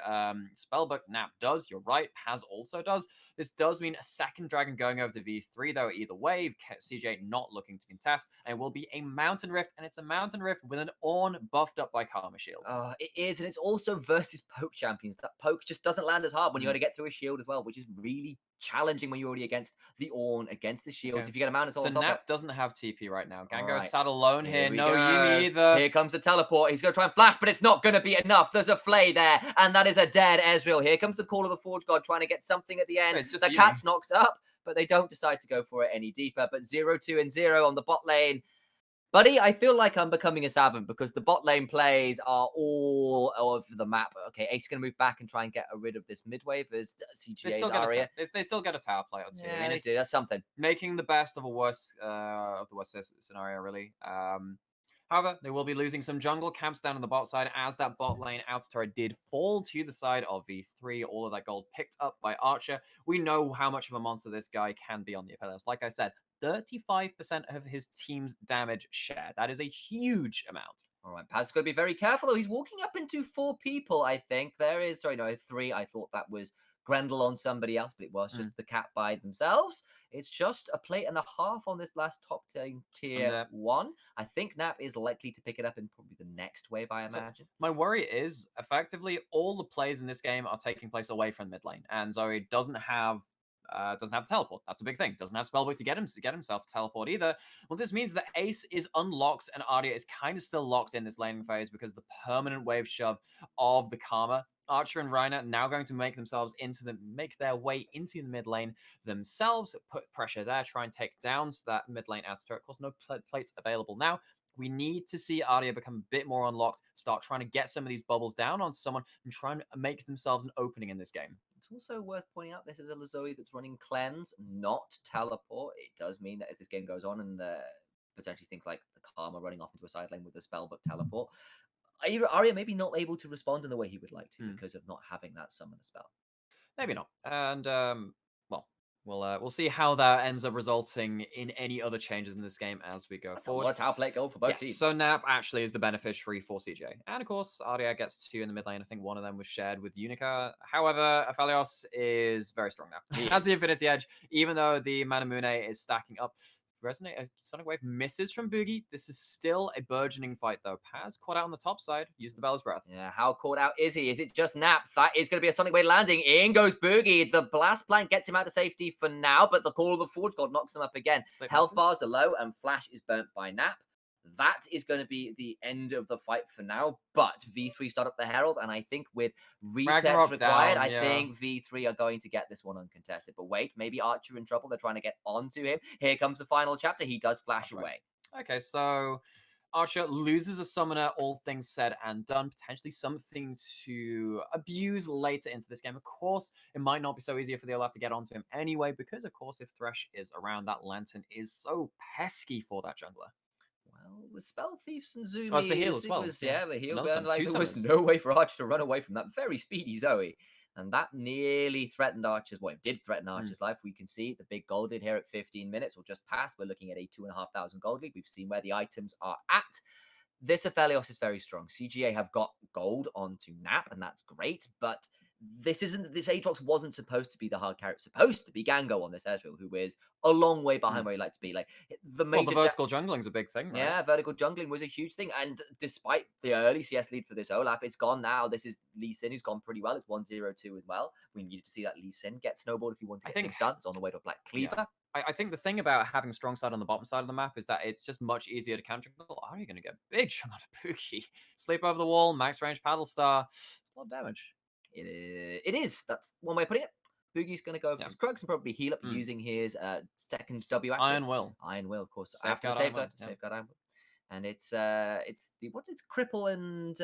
spell, but Nap does. You're right, Paz also does. This does mean a second dragon going over to V3 though. Either way, CJ not looking to contest, and it will be a Mountain Rift, and it's a Mountain Rift with an Ornn buffed up by Karma Shields. It is, and it's also versus poke champions. That poke just doesn't land as hard when you got to get through a shield as well, which is really challenging when you're already against the Ornn, against the shields. If you get a Mountain Soul on top Nap doesn't have TP right now. Gango right. sat alone here. No go. Yuumi either. Here comes the teleport. He's going to try and flash, but it's not going to be enough. There's a flay there, and that is a dead Ezreal. Here comes the Call of the Forge God trying to get something at the end. The Cats knocks up, but they don't decide to go for it any deeper. But 0-2 and 0 on the bot lane. Buddy, I feel like I'm becoming a savant because the bot lane plays are all over the map. Okay, Ace is going to move back and try and get rid of this mid wave as CGA's Aria. They still get a tower play or two. Yeah, they do. That's something. Making the best of the worst scenario, really. However, they will be losing some jungle camps down on the bot side as that bot lane outer turret did fall to the side of V3. All of that gold picked up by Archer. We know how much of a monster this guy can be on the FLS. Like I said, 35% of his team's damage share. That is a huge amount. All right, Paz got to be very careful, though. He's walking up into 4 people, I think. There is, 3. I thought that was Grendel on somebody else, but it was just the cat by themselves. It's just a plate and a half on this last top tier 1. I think Nap is likely to pick it up in probably the next wave, I imagine. My worry is, effectively, all the plays in this game are taking place away from mid lane, and Zoe doesn't have teleport. That's a big thing. Doesn't have spellbook to get himself to teleport either. Well, this means that Ace is unlocked and Arya is kind of still locked in this laning phase because the permanent wave shove of the Karma. Archer and Reina now going to make their way into the mid lane themselves, put pressure there, try and take down that mid lane outer turret. Of course, no plates available now. We need to see Arya become a bit more unlocked, start trying to get some of these bubbles down on someone and try and make themselves an opening in this game. It's also worth pointing out this is a Zoe that's running cleanse, not teleport. It does mean that as this game goes on and potentially things like the Karma running off into a side lane with the spellbook teleport, Arya maybe not able to respond in the way he would like to because of not having that summoner spell. Maybe not. And we'll see how that ends up resulting in any other changes in this game as we go forward. A lot of tower play goal for both teams. So Nap actually is the beneficiary for CJ. And of course, Arya gets 2 in the mid lane. I think one of them was shared with Unica. However, Aphelios is very strong now. He has the Infinity Edge, even though the Manamune is stacking up. Sonic Wave misses from Boogie. This is still a burgeoning fight, though. Paz caught out on the top side. Used the Bell's Breath. Yeah, how caught out is he? Is it just Nap? That is going to be a Sonic Wave landing. In goes Boogie. The Blast Plant gets him out of safety for now, but the Call of the Forge God knocks him up again. Health bars are low, and Flash is burnt by Nap. That is going to be the end of the fight for now, but V3 start up the Herald, and I think with resets Ragnarok required, down, I think V3 are going to get this one uncontested. But wait, maybe Archer in trouble. They're trying to get onto him. Here comes the final chapter. He does flash away. Okay, so Archer loses a summoner, all things said and done. Potentially something to abuse later into this game. Of course, it might not be so easy for the Olaf to get onto him anyway, because, of course, if Thresh is around, that Lantern is so pesky for that jungler. Well, with Spell Thieves and Zoomies, it's the heal as well. The heal Another gun. Like, there was summons. no way for Archer to run away from that very speedy Zoe. And that nearly threatened Archer's, well, it did threaten Archer's life. We can see the big gold lead here at 15 minutes, or just past. We're looking at a 2,500 gold lead. We've seen where the items are at. this Aphelios is very strong. CGA have got gold onto Nap, and that's great, but this Aatrox wasn't supposed to be the hard carry. It's supposed to be Gango on this Ezreal, who is a long way behind where he'd like to be. Like the major vertical jungling's a big thing, right? Yeah, vertical jungling was a huge thing. And despite the early CS lead for this Olaf, it's gone now. This is Lee Sin, who's gone pretty well. It's 1-0-2 as well. We needed to see that Lee Sin get snowballed if he wanted to get things done. It's on the way to a Black Cleaver. Yeah. I think the thing about having strong side on the bottom side of the map is that it's just much easier to counter. Are you going to get big shot on a Pookie? Sleep over the wall, max range paddle star. It's a lot of damage. It is. That's one way of putting it. Boogie's going to go over to his Krugs and probably heal up using his second W active. Iron Will. Iron Will, of course. Safeguard after Iron Will, Safeguard Iron Will. And it's Cripple and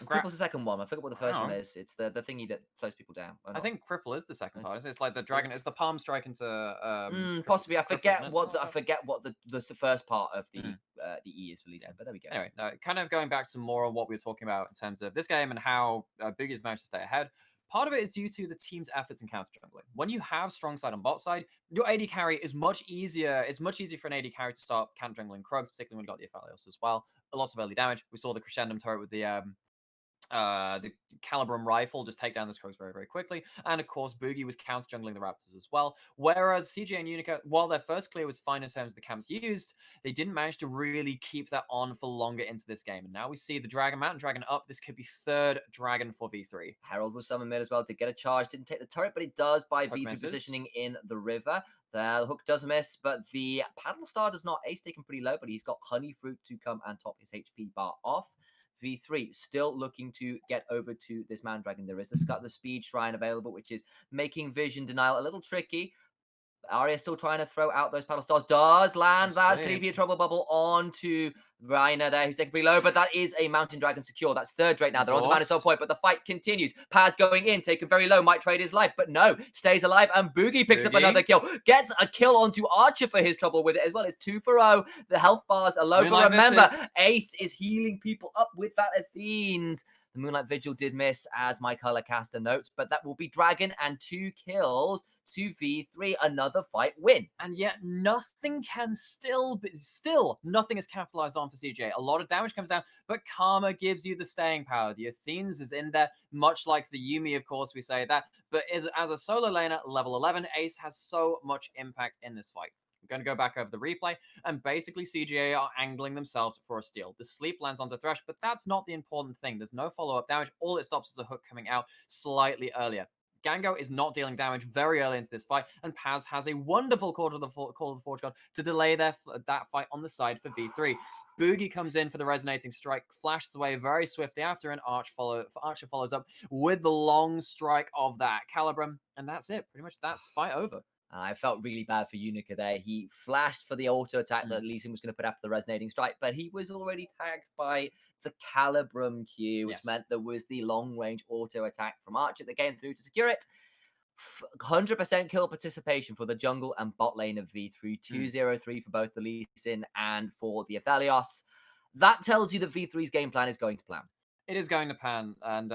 Cripple's the second one. I forget what the first one is. It's the thingy that slows people down. I think Cripple is the second part. It's like the dragon. It's the palm strike into. Possibly. I forget what the first part of the E is for Lee Sin, but there we go. Anyway, kind of going back to more on what we were talking about in terms of this game and how Boogie's managed to stay ahead. Part of it is due to the team's efforts in counter jungling. When you have strong side on bot side, your AD carry is much easier. It's much easier for an AD carry to start counter jungling Krugs, particularly when you got the Aphelios as well. A lot of early damage. We saw the Crescendum turret with the Calibrum rifle just take down those Krugs very, very quickly. And of course, Boogie was counter jungling the Raptors as well. Whereas CJ and Unica, while their first clear was fine in terms of the camps used, they didn't manage to really keep that on for longer into this game. And now we see the Dragon, Mountain Dragon up. This could be third Dragon for V3. Herald was summoned mid as well to get a charge. Didn't take the turret, but it does by V3 positioning in the river. The hook does miss, but the Paddle Star does not. Ace taken pretty low, but he's got Honey Fruit to come and top his HP bar off. V3 still looking to get over to this Man Dragon. There is the Speed Shrine available, which is making Vision Denial a little tricky. Arya still trying to throw out those Paddle Stars. Does land that Sleepy Trouble Bubble onto Reiner there, who's taken pretty low, but that is a Mountain Dragon secure. That's third Drake now. They're on to Manasol point, but the fight continues. Paz going in, taken very low, might trade his life, but no, stays alive, and Boogie picks up another kill. Gets a kill onto Archer for his trouble with it as well. It's 2 for 0. The health bars are low, but remember, Ace is healing people up with that Athenes. The Moonlight Vigil did miss, as my color caster notes, but that will be Dragon and 2 kills to V3. Another fight win. And yet nothing can nothing is capitalized on for CJ. A lot of damage comes down, but Karma gives you the staying power. The Athenes is in there, much like the Yuumi, of course, we say that. But as a solo laner, level 11, Ace has so much impact in this fight. I'm going to go back over the replay, and basically CGA are angling themselves for a steal. The sleep lands onto Thresh, but that's not the important thing. There's no follow-up damage. All it stops is a hook coming out slightly earlier. Gango is not dealing damage very early into this fight, and Paz has a wonderful Call of the Forge God to delay that fight on the side for V3. Boogie comes in for the Resonating Strike, flashes away very swiftly after, and Archer follows up with the long strike of that Calibrum, and that's it. Pretty much that's fight over. I felt really bad for Unica there. He flashed for the auto attack that Lee Sin was going to put after the Resonating Strike, but he was already tagged by the Calibrum Q, which meant there was the long-range auto attack from Archer that came through to secure it. 100% kill participation for the jungle and bot lane of V3. 2-0-3 for both the Lee Sin and for the Aphelios. That tells you that V3's game plan is going to plan. It is going to plan, and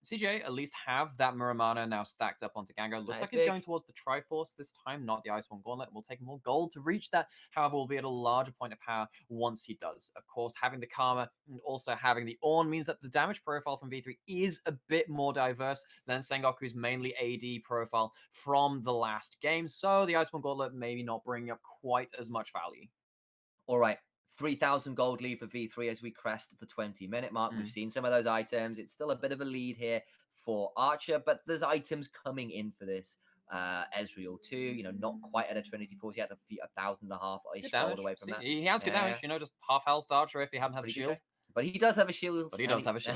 CJ at least have that Muramana now stacked up onto Gango. Looks like he's going towards the Triforce this time, not the Iceborne Gauntlet. Will take more gold to reach that. However, will be at a larger point of power once he does. Of course, having the Karma and also having the Ornn means that the damage profile from V3 is a bit more diverse than Sengoku's mainly AD profile from the last game. So the Iceborne Gauntlet maybe not bringing up quite as much value. All right. 3,000 gold lead for V3 as we crest the 20-minute mark. We've seen some of those items. It's still a bit of a lead here for Archer, but there's items coming in for this Ezreal too. You know, not quite at a Trinity Force yet, 1,500 gold away from that. He has good damage, you know, just half health Archer if he hadn't had the shield. But he does have a shield.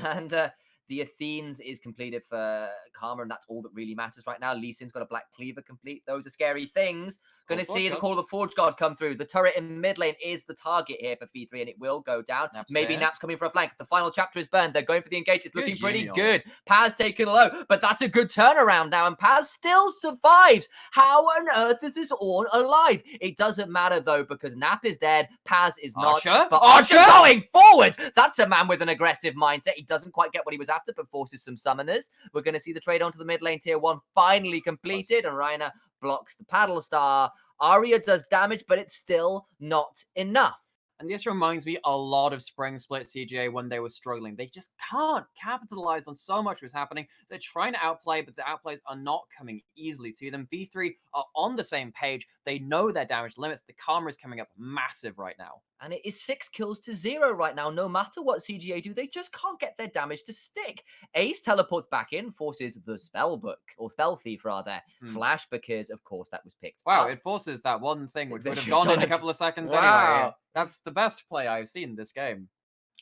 And the Athenes is completed for Karma, and that's all that really matters right now. Lee Sin's got a Black Cleaver complete. Those are scary things. Going to see the Call of the Forge God come through. The turret in mid lane is the target here for V3, and it will go down. Maybe Nap's coming for a flank. The final chapter is burned. They're going for the engage. It's looking pretty good. Paz taken low, but that's a good turnaround now, and Paz still survives. How on earth is this Ornn alive? It doesn't matter, though, because Nap is dead. Paz is not. But Archer going forward. That's a man with an aggressive mindset. He doesn't quite get what he was after, but forces some summoners. We're going to see the trade onto the mid lane tier 1 finally completed, and Reiner blocks the Paddle Star. Arya does damage, but it's still not enough. And this reminds me a lot of Spring Split CGA when they were struggling. They just can't capitalize on so much was happening. They're trying to outplay, but the outplays are not coming easily to them. V3 are on the same page. They know their damage limits. The Karma is coming up massive right now. And it is 6 kills to 0 right now. No matter what CGA do, they just can't get their damage to stick. Ace teleports back in, forces the Spellbook, or Spell Thief rather, flash, because of course that was picked Wow, up. it forces that one thing which They would have just gone in a wanted- couple of seconds Wow. anyway. That's the best play I've seen this game.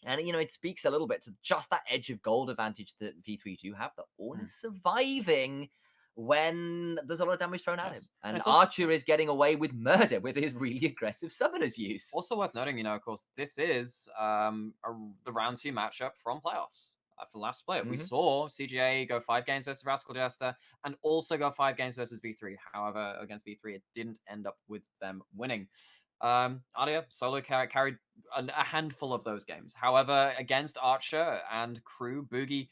And, you know, it speaks a little bit to just that edge of gold advantage that V3 do have. That Ornn is surviving when there's a lot of damage thrown at him. And it's also- Archer is getting away with murder with his really aggressive summoner's use. Also worth noting, you know, of course, this is the round 2 matchup from playoffs. For the last split, we saw CGA go 5 games versus Rascal Jester and also go 5 games versus V3. However, against V3, it didn't end up with them winning. Adia solo carried a handful of those games. However, against Archer and crew, Boogie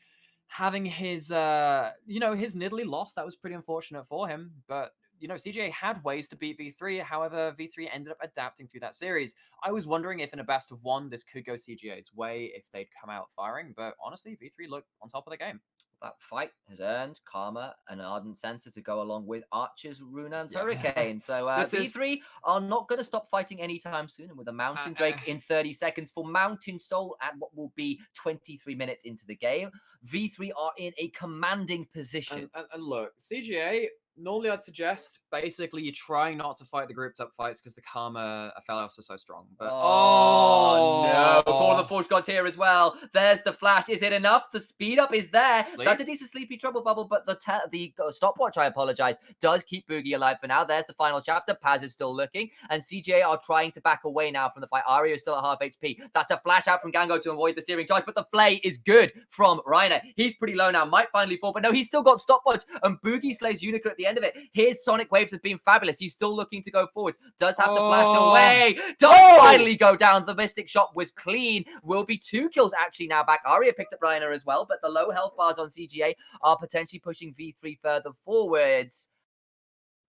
having his, his Nidalee loss, that was pretty unfortunate for him. But, you know, CGA had ways to beat V3. However, V3 ended up adapting to that series. I was wondering if in a best of 1, this could go CGA's way if they'd come out firing. But honestly, V3 looked on top of the game. That fight has earned Karma an Ardent Sensor to go along with Archer's Runan's Hurricane. So V3 are not going to stop fighting anytime soon. And with a Mountain Drake in 30 seconds for Mountain Soul at what will be 23 minutes into the game, V3 are in a commanding position. And look, CGA, normally I'd suggest basically you're trying not to fight the grouped up fights because the Karma Aphelios are so strong. But no, Call of the Forge Gods here as well. There's the flash. Is it enough? The speed up is there. Sleep? That's a decent sleepy trouble bubble, but the stopwatch, I apologize, does keep Boogie alive for now. There's the final chapter. Paz is still looking, and CJ are trying to back away now from the fight. Aria is still at half HP. That's a flash out from Gango to avoid the searing charge, but the play is good from Reiner. He's pretty low now, might finally fall, but no, he's still got stopwatch, and Boogie slays Unica at the end of it. His Sonic Waves have been fabulous. He's still looking to go forwards. Does have to flash away. Does finally go down. The Mystic Shot was clean. Will be 2 kills actually now back. Aria picked up Reiner as well, but the low health bars on CGA are potentially pushing V3 further forwards.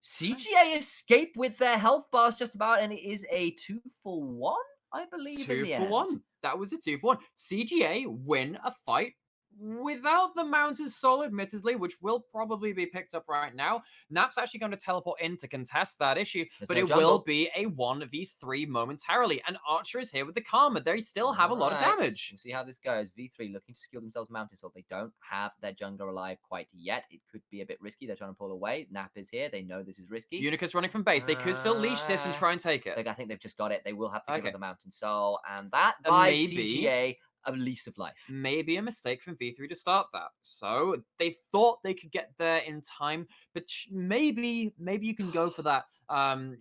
CGA escape with their health bars just about, and it is a 2-for-1, I believe. 2-for-1. That was a 2-for-1. CGA win a fight without the Mountain's Soul, admittedly, which will probably be picked up right now. Nap's actually going to teleport in to contest that issue, but it will be a 1v3 momentarily. And Archer is here with the Karma. They still have a lot of damage. We'll see how this goes. V3 looking to secure themselves Mountain Soul. They don't have their jungler alive quite yet. It could be a bit risky. They're trying to pull away. Nap is here. They know this is risky. Unica's running from base. They could still leash this and try and take it. I think they've just got it. They will have to give up the Mountain Soul. And that buys CGA a lease of life. Maybe a mistake from V3 to start that. So they thought they could get there in time, but maybe you can go for that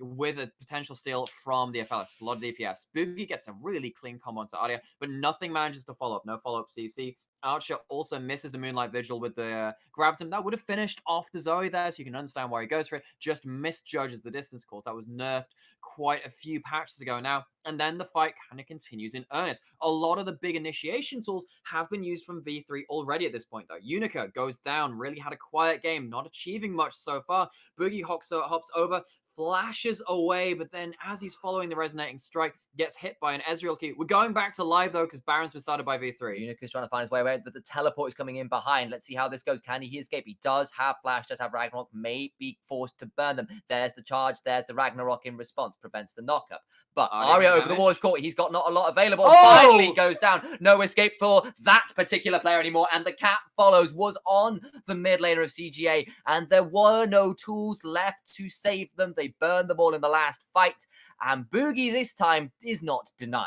with a potential steal from the FLS. A lot of DPS. Boogie gets a really clean combo onto Aria, but nothing manages to follow up. No follow-up CC. Archer also misses the Moonlight Vigil with the grabs him. That would have finished off the Zoe there, so you can understand why he goes for it. Just misjudges the distance course. That was nerfed quite a few patches ago now. And then the fight kind of continues in earnest. A lot of the big initiation tools have been used from V3 already at this point, though. Unica goes down, really had a quiet game, not achieving much so far. Boogie hops over, flashes away, but then as he's following the resonating strike, gets hit by an Ezreal Q. We're going back to live, though, because Baron's been started by V3. Unica's trying to find his way away, but the teleport is coming in behind. Let's see how this goes. Can he escape? He does have flash, does have Ragnarok, may be forced to burn them. There's the charge, there's the Ragnarok in response, prevents the knockup. But Aria over the wall is caught. He's got not a lot available. Finally goes down. No escape for that particular player anymore. And the cat follows, was on the mid laner of CGA, and there were no tools left to save them. They burned them all in the last fight. And Boogie this time is not denied.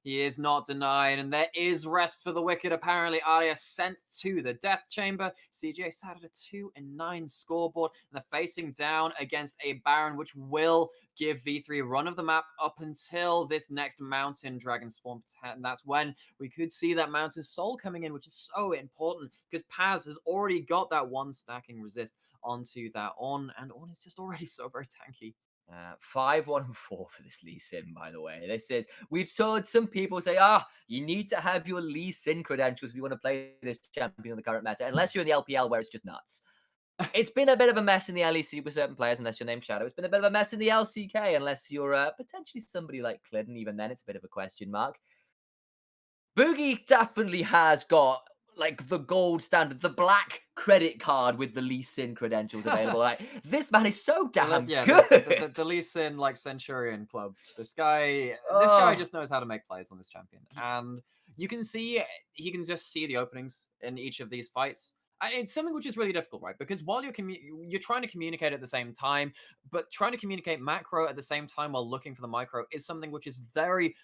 He is not denied, and there is rest for the wicked. Apparently, Aria sent to the death chamber. CJ sat at a 2-9 scoreboard, and they're facing down against a Baron, which will give V3 a run of the map up until this next Mountain Dragon Spawn. And that's when we could see that Mountain Soul coming in, which is so important, because Paz has already got that 1 stacking resist onto that Ornn, and Ornn is just already so very tanky. 5-1-4 for this Lee Sin, by the way. This is, we've heard some people say, you need to have your Lee Sin credentials if you want to play this champion in the current meta, unless you're in the LPL where it's just nuts. It's been a bit of a mess in the LEC with certain players, unless you're named Shadow. It's been a bit of a mess in the LCK, unless you're potentially somebody like Clidden. Even then, it's a bit of a question mark. Boogie definitely has got like the gold standard, the black credit card with the Lee Sin credentials available. Like, this man is so damn good. The Lee Sin like Centurion Club. This guy Oh. just knows how to make plays on this champion, and you can see he can just see the openings in each of these fights. And it's something which is really difficult, right? Because while you're trying to communicate at the same time, but trying to communicate macro at the same time while looking for the micro is something which is very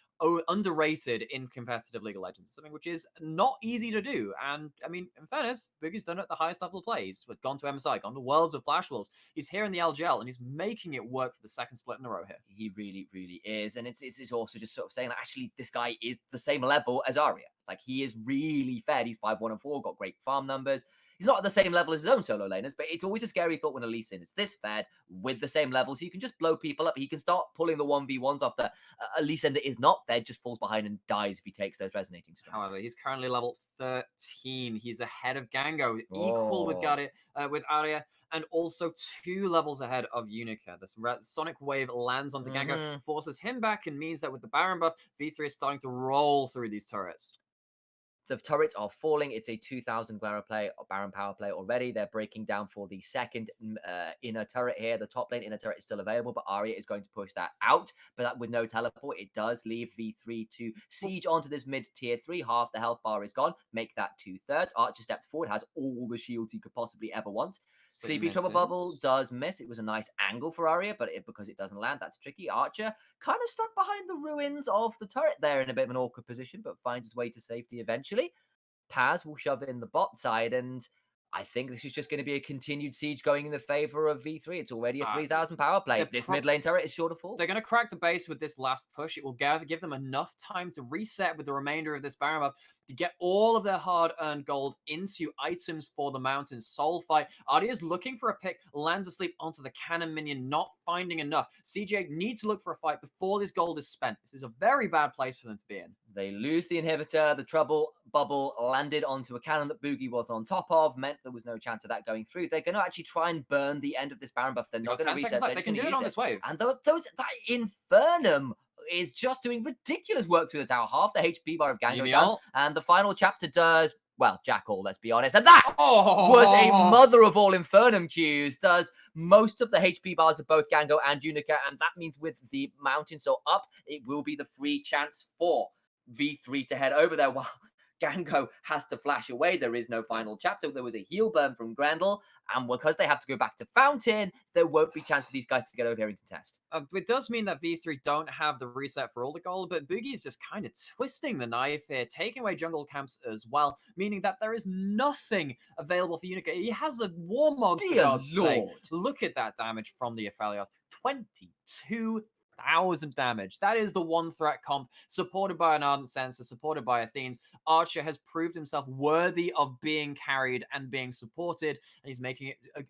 underrated in competitive League of Legends. Something which is not easy to do. And I mean, in fairness, Boogie's done it at the highest level of play. He's gone to MSI, gone to Worlds with Flash Wolves. He's here in the LJL, and he's making it work for the second split in a row here. He really, really is. And it's also just sort of saying that actually this guy is the same level as Arya. Like, he is really fed. He's 5-1-4, got great farm numbers. He's not at the same level as his own solo laners, but it's always a scary thought when a Lee Sin is this fed with the same level. So you can just blow people up. He can start pulling the 1v1s off the Lee Sin that is not fed, just falls behind and dies if he takes those resonating strikes. However, he's currently level 13. He's ahead of Gango, equal with Arya, and also 2 levels ahead of Unica. This Sonic Wave lands onto Gango, forces him back, and means that with the Baron buff, V3 is starting to roll through these turrets. The turrets are falling. It's a 2,000 Baron power play already. They're breaking down for the second inner turret here. The top lane inner turret is still available, but Arya is going to push that out. But that, with no teleport, it does leave V3 to siege onto this mid-tier 3. Half the health bar is gone. Make that 2/3. Archer steps forward, has all the shields he could possibly ever want. Sleepy Trouble Bubble does miss. It was a nice angle for Arya, but because it doesn't land, that's tricky. Archer kind of stuck behind the ruins of the turret there in a bit of an awkward position, but finds his way to safety eventually. Paz will shove it in the bot side, and I think this is just going to be a continued siege going in the favor of V3. It's already a 3,000 power play. This mid lane turret is sure to fall. They're going to crack the base with this last push. It will give them enough time to reset with the remainder of this Baron buff to get all of their hard-earned gold into items for the Mountain Soul fight. Arya's looking for a pick, lands asleep onto the cannon minion, not finding enough. CJ needs to look for a fight before this gold is spent. This is a very bad place for them to be in. They lose the inhibitor. The trouble bubble landed onto a cannon that Boogie was on top of, meant there was no chance of that going through. They're going to actually try and burn the end of this Baron buff. They're not going to reset. They can do it on this wave. And that Infernum is just doing ridiculous work through the tower. Half the HP bar of Gango down. And the final chapter does, well, Jackal, let's be honest. And that was a mother of all Infernum Qs. Does most of the HP bars of both Gango and Unica. And that means with the Mountain Soul up, it will be the free chance for V3 to head over there while Gango has to flash away. There is no final chapter. There was a heal burn from Grendel, and because they have to go back to Fountain, there won't be a chance for these guys to get over here and contest. It does mean that V3 don't have the reset for all the gold, but Boogie is just kind of twisting the knife here, taking away jungle camps as well, meaning that there is nothing available for Unica. He has a Warmog, for God's sake. Look at that damage from the Aphelios. 22,000 damage. That is the one threat comp, supported by an Ardent Censer, supported by Athenes. Archer has proved himself worthy of being carried and being supported, and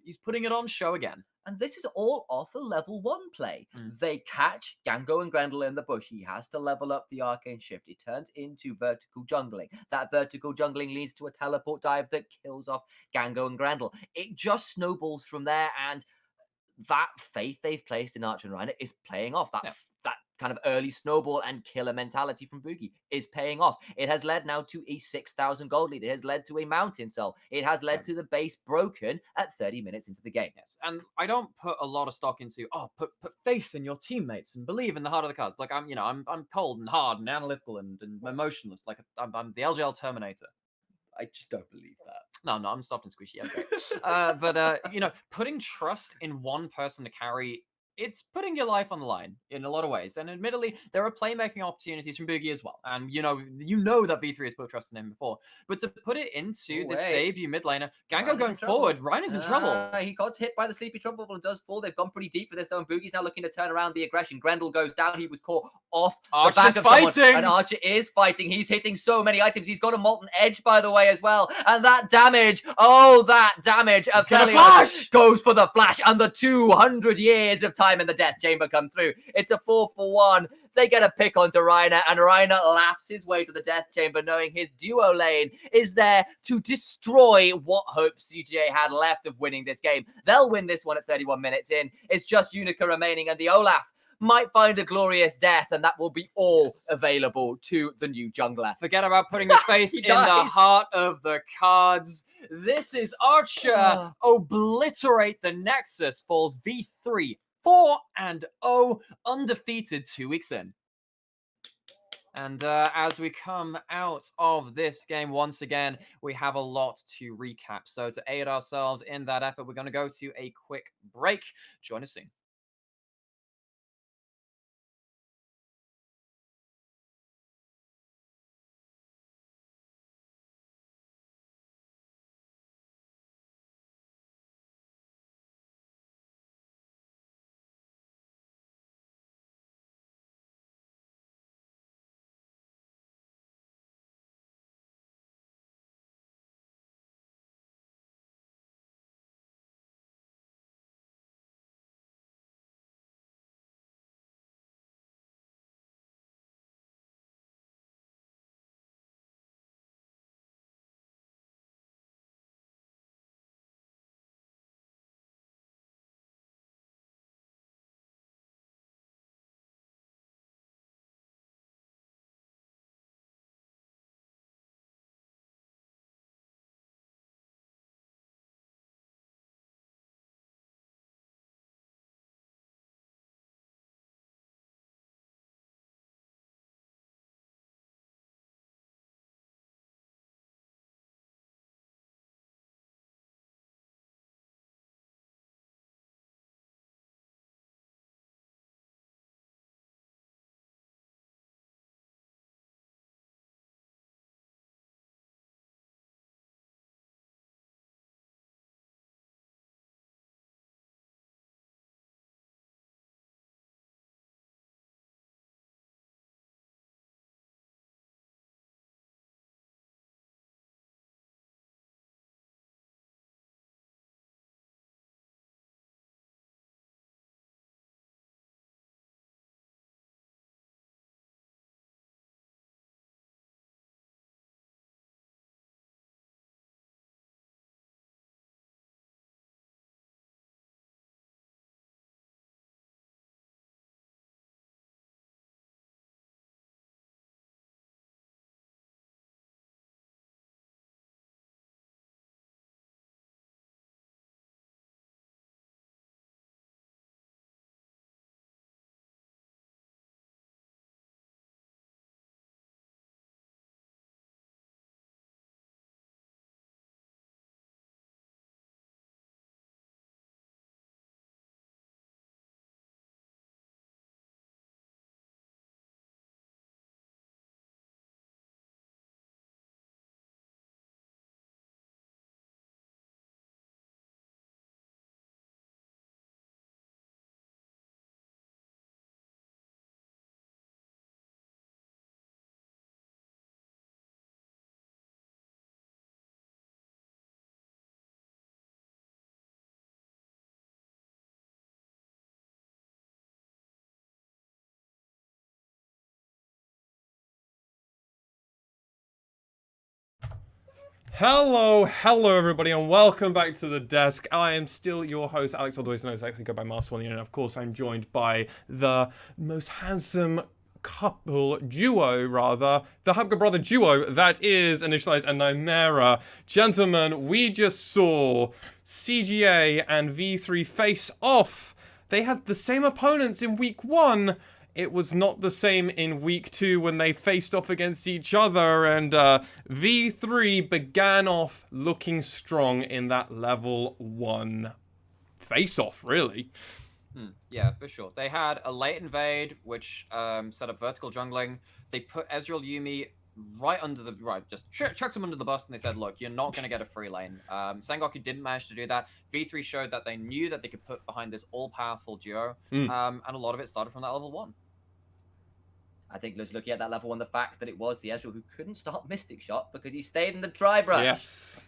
he's putting it on show again. And this is all off a level 1 play. They catch Gango and Grendel in the bush. He has to level up the Arcane Shift. It turns into vertical jungling. That vertical jungling leads to a teleport dive that kills off Gango and Grendel. It just snowballs from there, and that faith they've placed in Archer and Reiner is playing off. That kind of early snowball and killer mentality from Boogie is paying off. It has led now to a 6,000 gold lead. It has led to a Mountain Soul. It has led to the base broken at 30 minutes into the game. Yes, and I don't put a lot of stock into, put faith in your teammates and believe in the heart of the cards. Like, I'm cold and hard and analytical and emotionless. Like, I'm the LJL Terminator. I just don't believe that. No, I'm soft and squishy. Okay. But putting trust in one person to carry, it's putting your life on the line in a lot of ways. And admittedly, there are playmaking opportunities from Boogie as well. And you know that V3 has put trust in him before. But to put it into this debut mid laner, Gango going forward, Reiner's in trouble. He got hit by the Sleepy Trouble and does fall. They've gone pretty deep for this though, and Boogie's now looking to turn around the aggression. Grendel goes down. He was caught off the back of someone. And Archer is fighting. He's hitting so many items. He's got a Molten Edge, by the way, as well. And that damage, Aphelios goes for the flash. And the 200 years of time in the Death Chamber come through. It's a 4-for-1. They get a pick onto Reiner, and Reiner laughs his way to the Death Chamber, knowing his duo lane is there to destroy what hope CGA had left of winning this game. They'll win this one at 31 minutes in. It's just Unica remaining, and the Olaf might find a glorious death, and that will be all available to the new jungler. Forget about putting your faith in the heart of the cards. This is Archer. Obliterate the Nexus. Falls V3, 4-0, undefeated 2 weeks in. And as we come out of this game, once again, we have a lot to recap. So to aid ourselves in that effort, we're going to go to a quick break. Join us soon. Hello everybody, and welcome back to the desk. I am still your host, Alex, otherwise known as actually go by Master One, and of course I'm joined by the most handsome duo, the Hubka brother duo that is Initialized and Nymera. Gentlemen, we just saw CGA and V3 face off. They had the same opponents in week 1. It was not the same in week 2 when they faced off against each other, and V3 began off looking strong in that level 1 face-off, really. Yeah, for sure. They had a late invade, which set up vertical jungling. They put Ezreal Yuumi just chucked him under the bus, and they said, look, you're not going to get a free lane. Sengoku didn't manage to do that. V3 showed that they knew that they could put behind this all-powerful duo, and a lot of it started from that level 1. I think just looking at that level 1, the fact that it was the Ezreal who couldn't start Mystic Shot because he stayed in the dry brush. Yes.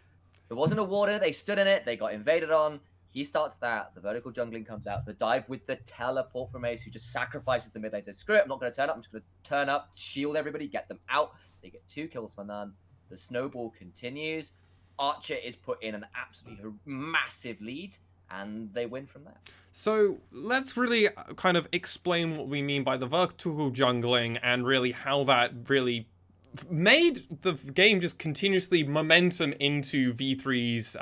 There wasn't a water, they stood in it, they got invaded on. He starts that, the vertical jungling comes out, the dive with the teleport from Ace, who just sacrifices the mid lane, says, screw it, I'm not going to turn up, I'm just going to turn up, shield everybody, get them out. They get 2 kills for none. The snowball continues. Archer is put in an absolutely massive lead, and they win from there. So let's really kind of explain what we mean by the vertical jungling and really how that really made the game just continuously momentum into V3's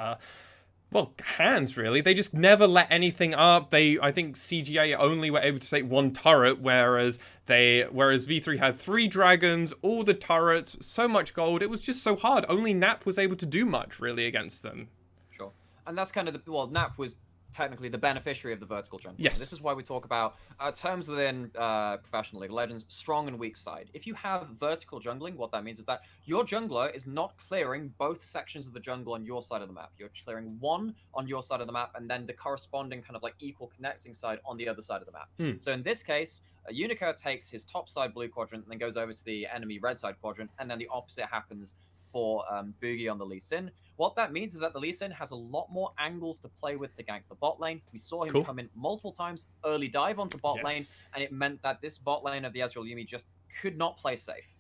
hands, really. They just never let anything up. I think CGA only were able to take 1 turret, whereas V3 had 3 dragons, all the turrets, so much gold. It was just so hard. Only Nap was able to do much, really, against them. Sure. And that's kind of Nap was technically the beneficiary of the vertical jungling. Yes. This is why we talk about terms within professional League of Legends, strong and weak side. If you have vertical jungling, what that means is that your jungler is not clearing both sections of the jungle on your side of the map. You're clearing one on your side of the map and then the corresponding kind of like equal connecting side on the other side of the map. So in this case, Uniker takes his top side blue quadrant and then goes over to the enemy red side quadrant, and then the opposite happens for Boogie on the Lee Sin. What that means is that the Lee Sin has a lot more angles to play with to gank the bot lane. We saw him come in multiple times, early dive onto bot lane, and it meant that this bot lane of the Ezreal Yuumi just could not play safe.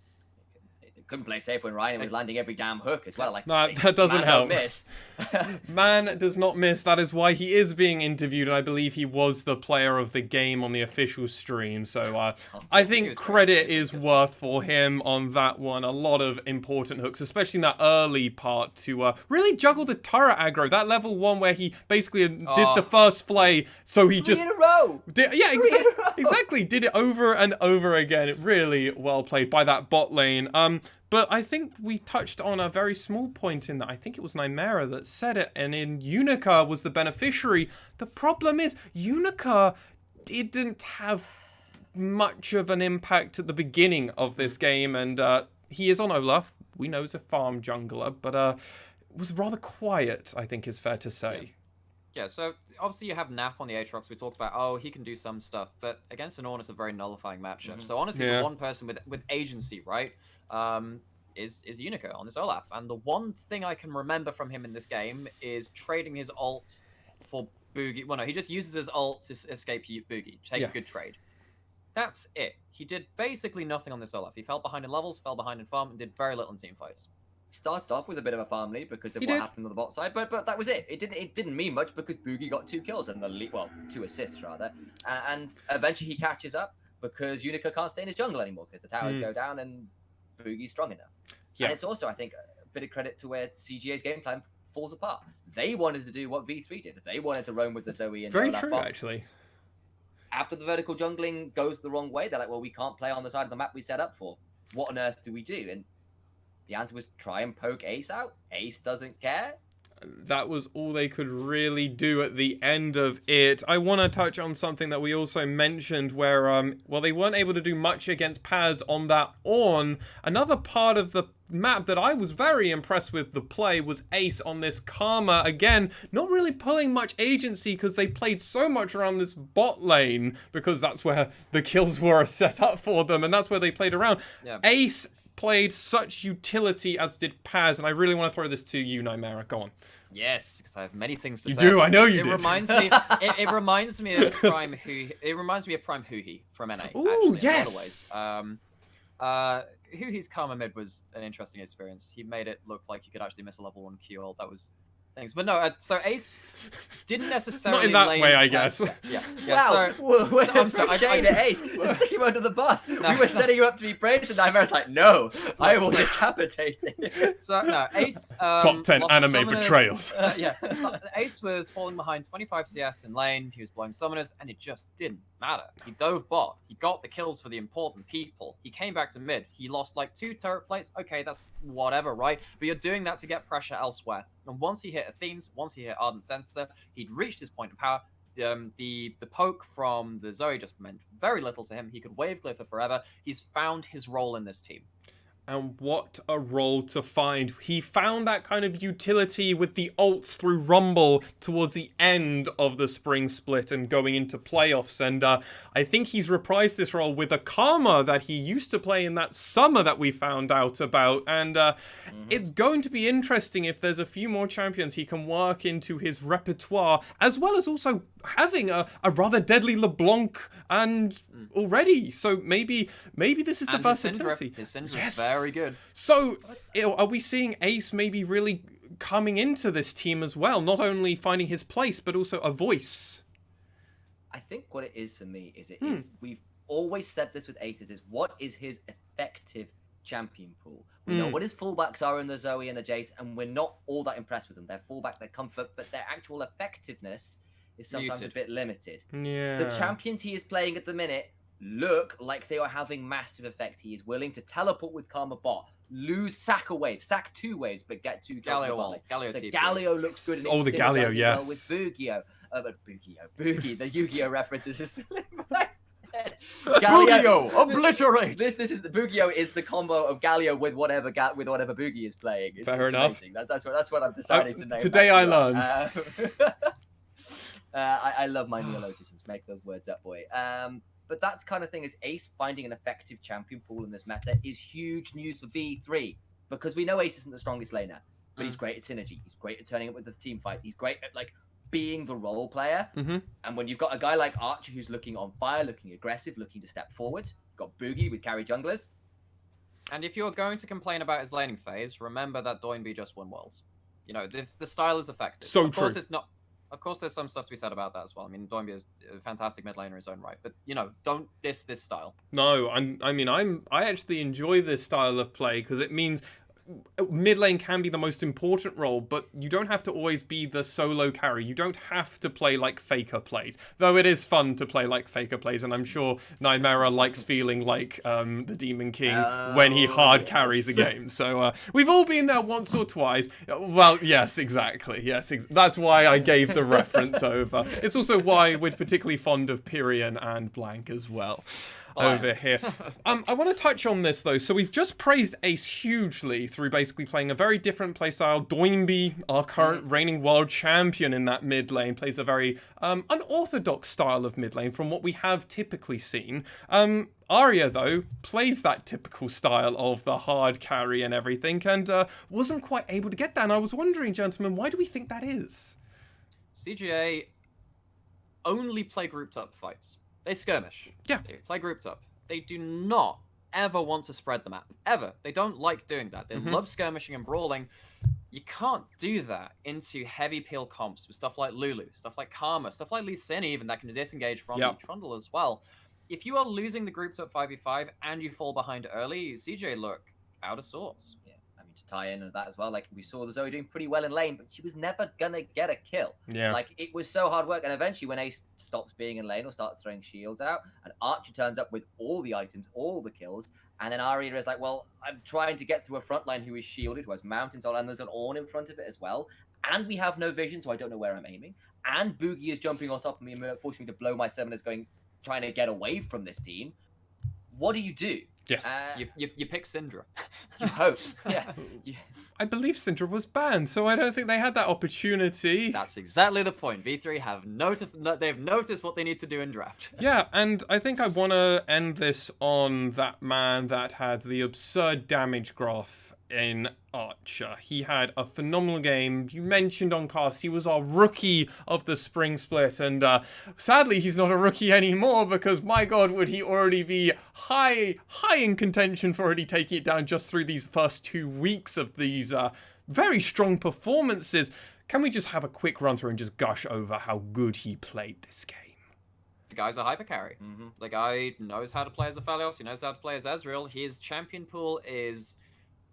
It couldn't play safe when Ryan was landing every damn hook as well. Like, no, that doesn't help. Miss. Man does not miss. That is why he is being interviewed, and I believe he was the player of the game on the official stream. So I think credit is worth for him on that one. A lot of important hooks, especially in that early part, to really juggle the turret aggro. That level 1 where he basically did the first play, so he 3 just in a row. Exactly. Did it over and over again. Really well played by that bot lane. But I think we touched on a very small point in that. I think it was Nymera that said it, and in Uniker was the beneficiary. The problem is Uniker didn't have much of an impact at the beginning of this game, and he is on Olaf. We know he's a farm jungler, but was rather quiet, I think is fair to say. Yeah, so obviously you have Nap on the Aatrox. We talked about, he can do some stuff, but against an Ornn, it's a very nullifying matchup. So honestly, the one person with agency, right, is Uniker on this Olaf. And the one thing I can remember from him in this game is trading his ult for Boogie. Well, no, he just uses his ult to escape Boogie, take a good trade. That's it. He did basically nothing on this Olaf. He fell behind in levels, fell behind in farm, and did very little in team fights. Started off with a bit of a farm lead because of what happened on the bot side, but that was it. It didn't mean much because Boogie got 2 kills and 2 assists rather, and eventually he catches up because Uniker can't stay in his jungle anymore because the towers go down and Boogie's strong enough. And it's also, I think, a bit of credit to where CGA's game plan falls apart. They wanted to do what V3 did. They wanted to roam with the Zoe and very Olaf true bot. actually. After the vertical jungling goes the wrong way, they're like, well, we can't play on the side of the map we set up for. What on earth do we do? And the answer was try and poke Ace out. Ace doesn't care. That was all they could really do at the end of it. I want to touch on something that we also mentioned where, they weren't able to do much against Paz on that Ornn. Another part of the map that I was very impressed with the play was Ace on this Karma. Again, not really pulling much agency because they played so much around this bot lane because that's where the kills were set up for them and that's where they played around. Yeah. Ace played such utility as did Paz, and I really want to throw this to you, Nymera. Go on. Yes, because I have many things to say. You do, I know you do. It reminds me of Prime Huhi from NA. Ooh, actually, yes. In a lot of ways. Huhi's Karma mid was an interesting experience. He made it look like you could actually miss a level 1 Q ult. That was things. But no, so Ace didn't necessarily not in that way, I guess. Yeah. Wow. So I'm sorry. Ace. Just stick him under the bus. We were setting you up to be praised, and Nymera's like, no, I will decapitate him. So no, Ace. Top 10 anime betrayals. Ace was falling behind 25 CS in lane. He was blowing summoners, and it just didn't matter. He dove bot. He got the kills for the important people. He came back to mid. He lost like 2 turret plates. Okay, that's whatever, right? But you're doing that to get pressure elsewhere. And once he hit Athene's, once he hit Ardent Sensor, he'd reached his point of power. The poke from the Zoe just meant very little to him. He could wave Glyph for forever. He's found his role in this team. And what a role to find. He found that kind of utility with the ults through Rumble towards the end of the spring split and going into playoffs. And I think he's reprised this role with a Karma that he used to play in that summer that we found out about. And it's going to be interesting if there's a few more champions he can work into his repertoire, as well as also having a rather deadly LeBlanc and already. So maybe this is the versatility. His Syndra is very good. So are we seeing Ace maybe really coming into this team as well? Not only finding his place, but also a voice. I think what it is for me is we've always said this with Aces is what is his effective champion pool? We know what his fullbacks are in the Zoe and the Jace, and we're not all that impressed with them. Their fullback, their comfort, but their actual effectiveness is sometimes a bit limited. Yeah. The champions he is playing at the minute look like they are having massive effect. He is willing to teleport with Karma Bot, lose, sack a wave, sack 2 waves, but get 2 kills. Galio the Galio looks good. Oh, the Galio, yes. Well with Bugio. But Boogie, the Yu-Gi-Oh references is Bugio, obliterate! This is the Bugio is the combo of Galio with whatever Boogie is playing. Fair enough. Amazing. That's what I'm deciding to name. Today I learned. I love my neologisms. Make those words up, boy. But that's kind of thing is Ace finding an effective champion pool in this meta is huge news for V3 because we know Ace isn't the strongest laner, but he's great at synergy. He's great at turning up with the team fights. He's great at like being the role player. And when you've got a guy like Archer who's looking on fire, looking aggressive, looking to step forward, got Boogie with carry junglers. And if you're going to complain about his laning phase, remember that Doinby just won Worlds. You know, the style is effective. So of course true. It's not. Of course, there's some stuff to be said about that as well. I mean, Doinby is a fantastic mid laner in his own right, but you know, don't diss this style. No, I actually enjoy this style of play because it means mid lane can be the most important role, but you don't have to always be the solo carry. You don't have to play like Faker plays, though it is fun to play like Faker plays, and I'm sure Nightmare likes feeling like the Demon King when he hard carries a game. So we've all been there once or twice. Well, yes, exactly. Yes, that's why I gave the reference over. It's also why we're particularly fond of Pyrian and Blank as well. Over here. I want to touch on this though. So we've just praised Ace hugely through basically playing a very different playstyle. Doinby, our current reigning world champion in that mid lane, plays a very unorthodox style of mid lane from what we have typically seen. Arya, though, plays that typical style of the hard carry and everything, and wasn't quite able to get that. And I was wondering, gentlemen, why do we think that is? CGA only play grouped up fights. They skirmish. Yeah. They play grouped up. They do not ever want to spread the map. Ever. They don't like doing that. They love skirmishing and brawling. You can't do that into heavy peel comps with stuff like Lulu, stuff like Karma, stuff like Lee Sin even that can disengage from Trundle as well. If you are losing the grouped up 5v5 and you fall behind early, CJ look out of sorts. Yeah. I mean, to tie in with that as well, like we saw the Zoe doing pretty well in lane, but she was never gonna get a kill. Yeah. Like it was so hard work, and eventually when Ace stops being in lane or starts throwing shields out, and Archer turns up with all the items, all the kills, and then Arya is like, well, I'm trying to get through a front line who is shielded, who has mountains all, and there's an Ornn in front of it as well, and we have no vision, so I don't know where I'm aiming, and Boogie is jumping on top of me and forcing me to blow my summoners trying to get away from this team. What do you do? Yes. You pick Syndra. You hope. Yeah. I believe Syndra was banned, so I don't think they had that opportunity. That's exactly the point. V3 they've noticed what they need to do in draft. Yeah, and I think I want to end this on that man that had the absurd damage graph in Archer. He had a phenomenal game. You mentioned on cast he was our rookie of the spring split, and sadly he's not a rookie anymore because my god would he already be high in contention for already taking it down just through these first 2 weeks of these very strong performances. Can we just have a quick run through and just gush over how good he played this game? The guy's a hyper carry. The guy knows how to play as a Phalios. He knows how to play as Ezreal. His champion pool is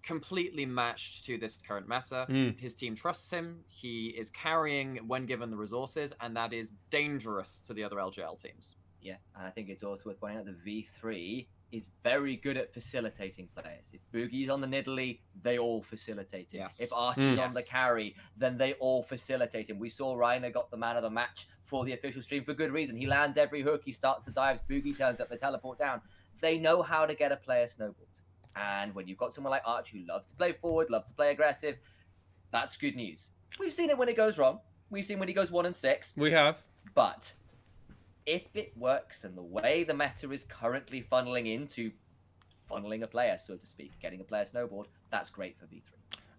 completely matched to this current meta. His team trusts him. He is carrying when given the resources, and that is dangerous to the other LJL teams. Yeah, and I think it's also worth pointing out that V3 is very good at facilitating players. If Boogie's on the Nidalee, they all facilitate him. Yes. If Archer's on the carry, then they all facilitate him. We saw Reiner got the man of the match for the official stream for good reason. He lands every hook, he starts the dives, Boogie turns up, the teleport down. They know how to get a player snowballed. And when you've got someone like Arch who loves to play forward, loves to play aggressive, that's good news. We've seen it when it goes wrong. We've seen when he goes 1-6. We have. But if it works and the way the meta is currently funneling a player, so to speak, getting a player snowboard, that's great for V3.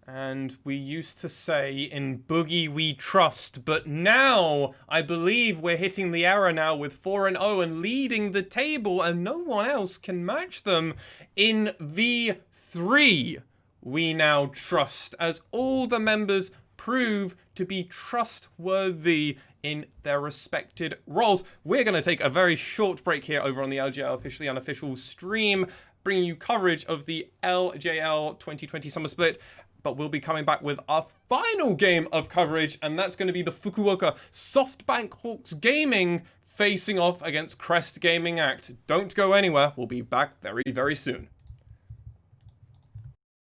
And we used to say, in Boogie we trust, but now I believe we're hitting the era now with 4-0 and leading the table, and no one else can match them. In V3, we now trust, as all the members prove to be trustworthy in their respected roles. We're going to take a very short break here over on the LJL Officially Unofficial stream, bringing you coverage of the LJL 2020 Summer Split. But we'll be coming back with our final game of coverage, and that's going to be the Fukuoka SoftBank Hawks Gaming facing off against Crest Gaming Act. Don't go anywhere. We'll be back very, very soon.